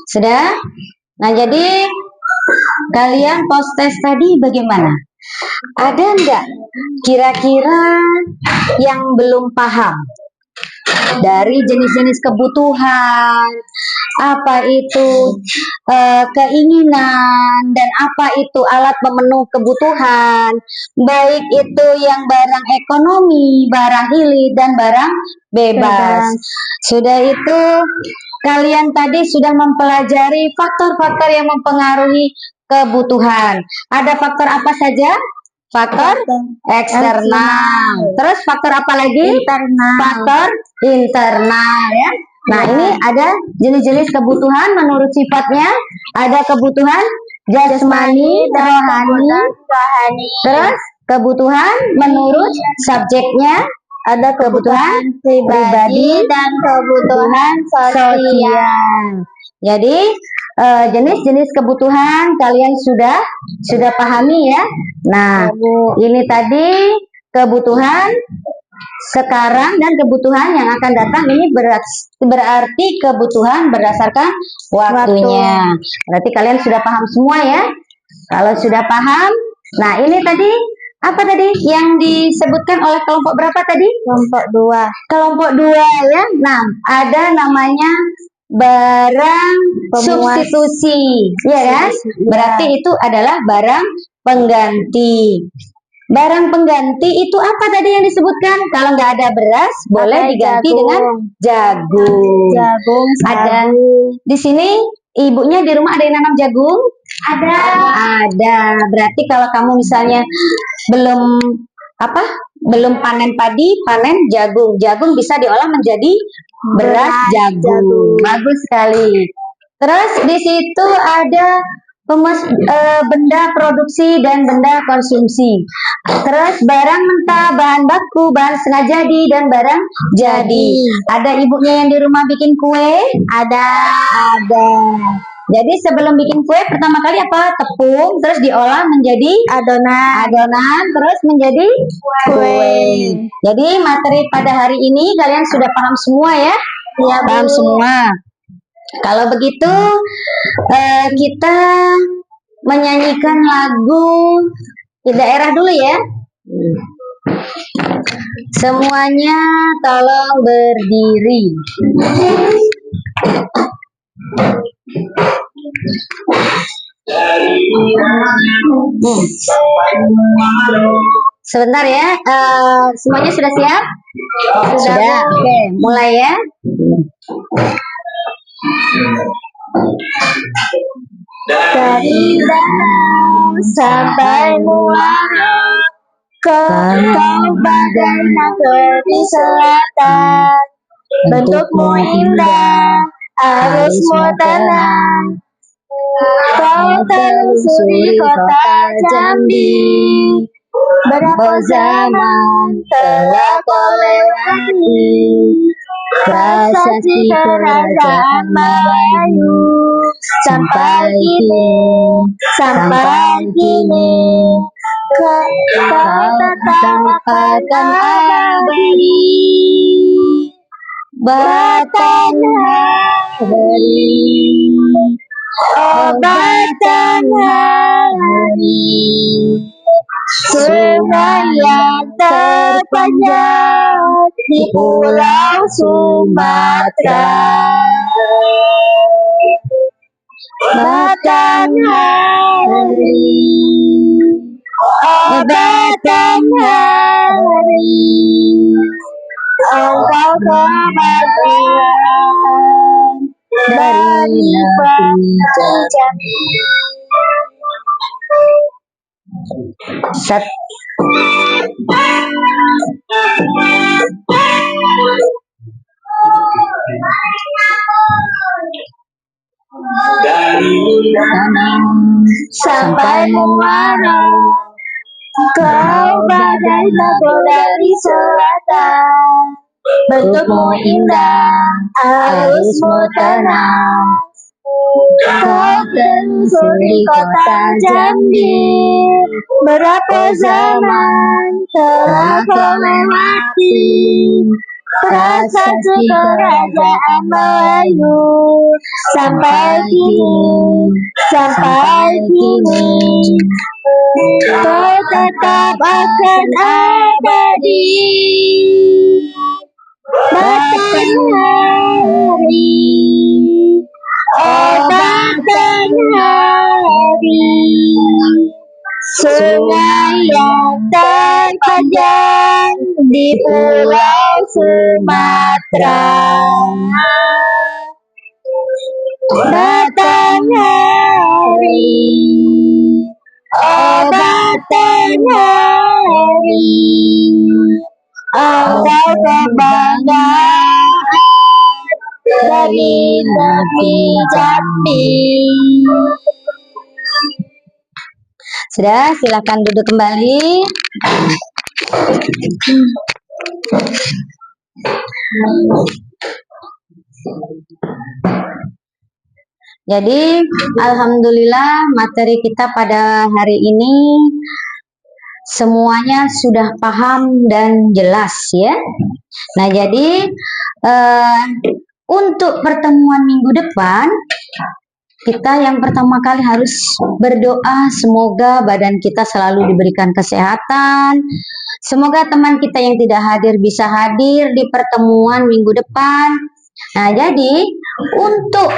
Sudah? Nah, jadi kalian post test tadi bagaimana? Ada enggak kira-kira yang belum paham dari jenis-jenis kebutuhan, apa itu keinginan, dan apa itu alat pemenuh kebutuhan, baik itu yang barang ekonomi, barang hilir, dan barang bebas. Sudah itu kalian tadi sudah mempelajari faktor-faktor yang mempengaruhi kebutuhan. Ada faktor apa saja? Faktor eksternal. Terus faktor apa lagi? Faktor internal ya. Nah, ini ada jenis-jenis kebutuhan menurut sifatnya. Ada kebutuhan jasmani, rohani. Terus kebutuhan menurut subjeknya. Ada kebutuhan pribadi dan kebutuhan sosial. Jadi jenis-jenis kebutuhan kalian sudah pahami ya. Nah, ini tadi kebutuhan sekarang dan kebutuhan yang akan datang. Ini berarti kebutuhan berdasarkan waktunya. Berarti kalian sudah paham semua ya. Kalau sudah paham, nah ini tadi apa tadi yang disebutkan oleh kelompok berapa tadi? Kelompok 2. Kelompok 2 ya. Nah, ada namanya barang substitusi, ya kan? Berarti itu adalah barang pengganti. Barang pengganti itu apa tadi yang disebutkan? Kalau nggak ada beras, boleh Pakai diganti jagung. dengan jagung. Jagung, Ada sagu. di sini ibunya di rumah ada yang nanam jagung? Ada. Ada. Berarti kalau kamu misalnya belum belum panen padi, panen jagung. Jagung bisa diolah menjadi beras jagung. Bagus sekali. Terus di situ ada benda produksi dan benda konsumsi. Terus barang mentah, bahan baku, bahan setengah jadi, dan barang jadi. Ada ibunya yang di rumah bikin kue? Ada. Jadi sebelum bikin kue pertama kali apa? Tepung, terus diolah menjadi adonan, terus menjadi kue. Jadi materi pada hari ini kalian sudah paham semua ya? Iya, paham semua. Kalau begitu kita menyanyikan lagu di daerah dulu ya. Semuanya tolong berdiri. Sebentar ya, semuanya sudah siap? Sudah. Oke, mulai ya. Dari danau sampai muara, kau bagai nangkep di selatan. Bentukmu indah, arusmu tenang. Kau telusuri kota Jambi. Berapa zaman telah kau lewati, prasasti kerajaan Melayu. Sampai kini kau tetap akan abadi. Batanghari, oh Batanghari, sungai yang terpanjang di Pulau Sumatera. Batanghari, oh Batanghari, engkau kebahagiaan dari negeri Jambi. Dari danau sampai muara, kau bagai nakoda di selatan. Bentukmu indah, arusmu tenang. Kau telusuri kota Jambi. Berapa zaman telah kau lewati, prasasti kerajaan Melayu. Sampai kini kau tetap akan abadi. Batanghari, oh Batanghari, sungai yang terpanjang di Pulau Sumatera. Batanghari, oh Batanghari, engkau kebanggaan dari negeri Jambi. Sudah, silakan duduk kembali. Jadi, alhamdulillah materi kita pada hari ini semuanya sudah paham dan jelas ya. Nah, jadi untuk pertemuan minggu depan kita yang pertama kali harus berdoa semoga badan kita selalu diberikan kesehatan. Semoga teman kita yang tidak hadir bisa hadir di pertemuan minggu depan. Nah, jadi untuk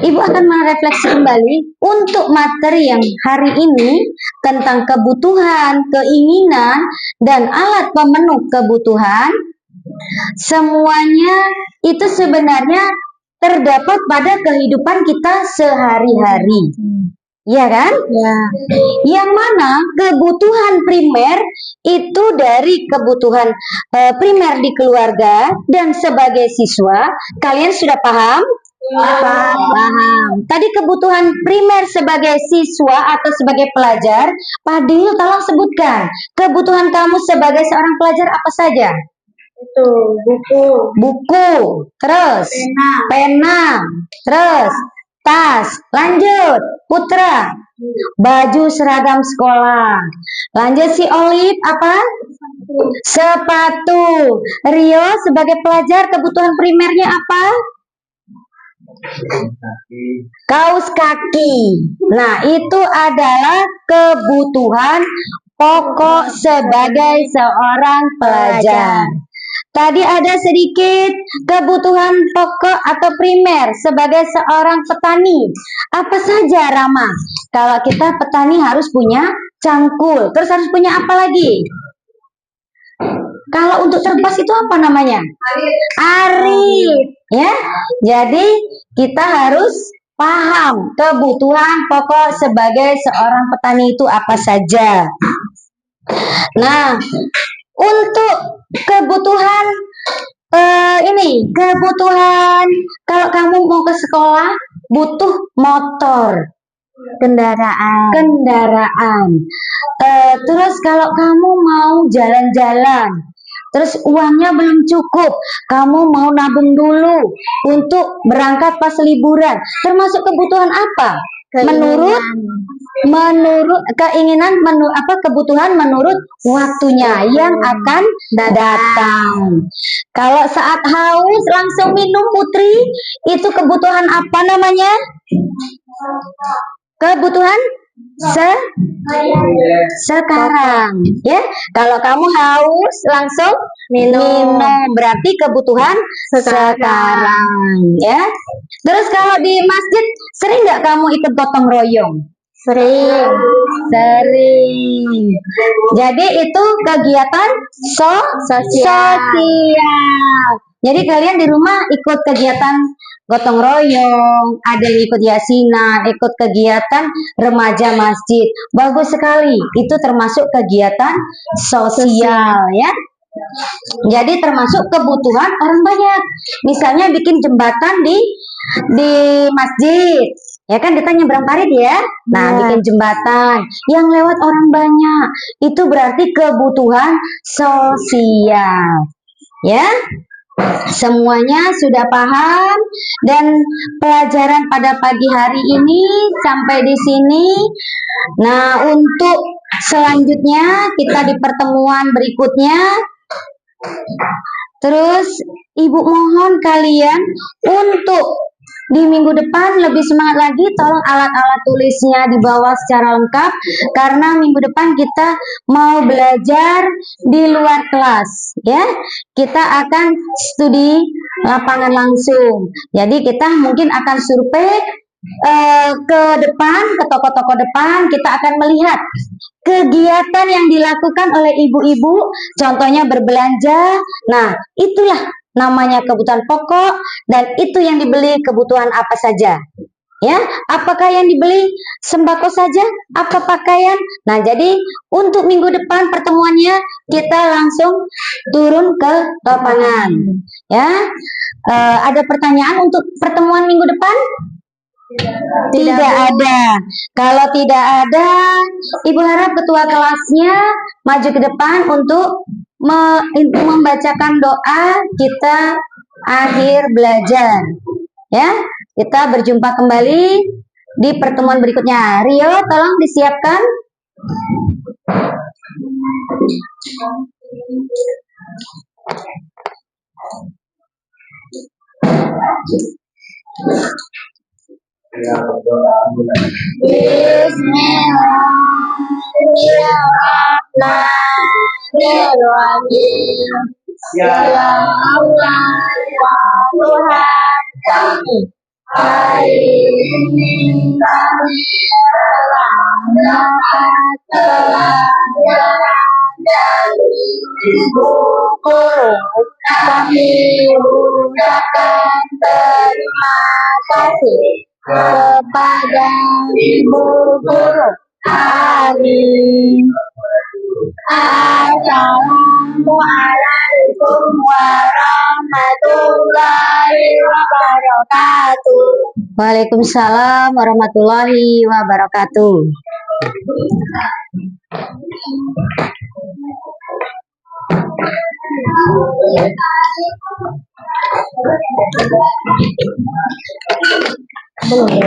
Ibu akan merefleksi kembali untuk materi yang hari ini tentang kebutuhan, keinginan, dan alat pemenuh kebutuhan. Semuanya itu sebenarnya terdapat pada kehidupan kita sehari-hari. Ya kan? Ya. Yang mana kebutuhan primer itu dari kebutuhan primer di keluarga, dan sebagai siswa kalian sudah paham? Paham. Tadi kebutuhan primer sebagai siswa atau sebagai pelajar, Pak Dil tolong sebutkan kebutuhan kamu sebagai seorang pelajar apa saja? Itu buku, Terus pena, terus tas, lanjut Putra, baju seragam sekolah, lanjut si Olive apa? Sepatu. Rio sebagai pelajar kebutuhan primernya apa? Kaos kaki. Nah, itu adalah kebutuhan pokok sebagai seorang pelajar. Tadi ada sedikit kebutuhan pokok atau primer sebagai seorang petani. Apa saja, Rama? Kalau kita petani harus punya cangkul. Terus harus punya apa lagi? Kalau untuk terpas itu apa namanya? Arit. Ya. Jadi kita harus paham kebutuhan pokok sebagai seorang petani itu apa saja. Nah, untuk kebutuhan kebutuhan kalau kamu mau ke sekolah butuh motor, kendaraan. Terus kalau kamu mau jalan-jalan, terus uangnya belum cukup, kamu mau nabung dulu untuk berangkat pas liburan, termasuk kebutuhan apa? Menurut keinginan, kebutuhan menurut waktunya yang akan datang. Kalau saat haus langsung minum, Putri, itu kebutuhan apa namanya? Kebutuhan sekarang, ya. Kalau kamu haus langsung minum, berarti kebutuhan sekarang, ya. Terus kalau di masjid sering nggak kamu ikut gotong royong? Sering. Jadi itu kegiatan sosial. Jadi kalian di rumah ikut kegiatan gotong royong, ada yang ikut yasinan, ikut kegiatan remaja masjid. Bagus sekali. Itu termasuk kegiatan sosial, ya. Jadi termasuk kebutuhan orang banyak. Misalnya bikin jembatan di masjid. Ya kan, kita nyebrang parit ya. Nah, bikin jembatan yang lewat orang banyak. Itu berarti kebutuhan sosial. Ya. Semuanya sudah paham, dan pelajaran pada pagi hari ini sampai di sini. Nah, untuk selanjutnya kita di pertemuan berikutnya. Terus Ibu mohon kalian untuk di minggu depan lebih semangat lagi, tolong alat-alat tulisnya dibawa secara lengkap, karena minggu depan kita mau belajar di luar kelas, ya. Kita akan studi lapangan langsung. Jadi kita mungkin akan survei ke depan, ke toko-toko depan, kita akan melihat kegiatan yang dilakukan oleh ibu-ibu, contohnya berbelanja. Nah, itulah namanya kebutuhan pokok, dan itu yang dibeli kebutuhan apa saja. Ya, apakah yang dibeli sembako saja, apa pakaian? Nah, jadi untuk minggu depan pertemuannya kita langsung turun ke lapangan. Ya, ada pertanyaan untuk pertemuan minggu depan? Tidak ada. Kalau tidak ada, Ibu harap ketua kelasnya maju ke depan untuk membacakan doa kita akhir belajar. Ya, kita berjumpa kembali di pertemuan berikutnya. Rio, tolong disiapkan. Bismillahirrahmanirrahim. Ya Allah, Tuhan kami, Hari ini kami telah mendapat pelajaran dari Ibu Guru. Kami ucapkan terima kasih kepada Ibu Guru. Amin. Assalamualaikum warahmatullahi wabarakatuh. Waalaikumsalam warahmatullahi wabarakatuh. Belum.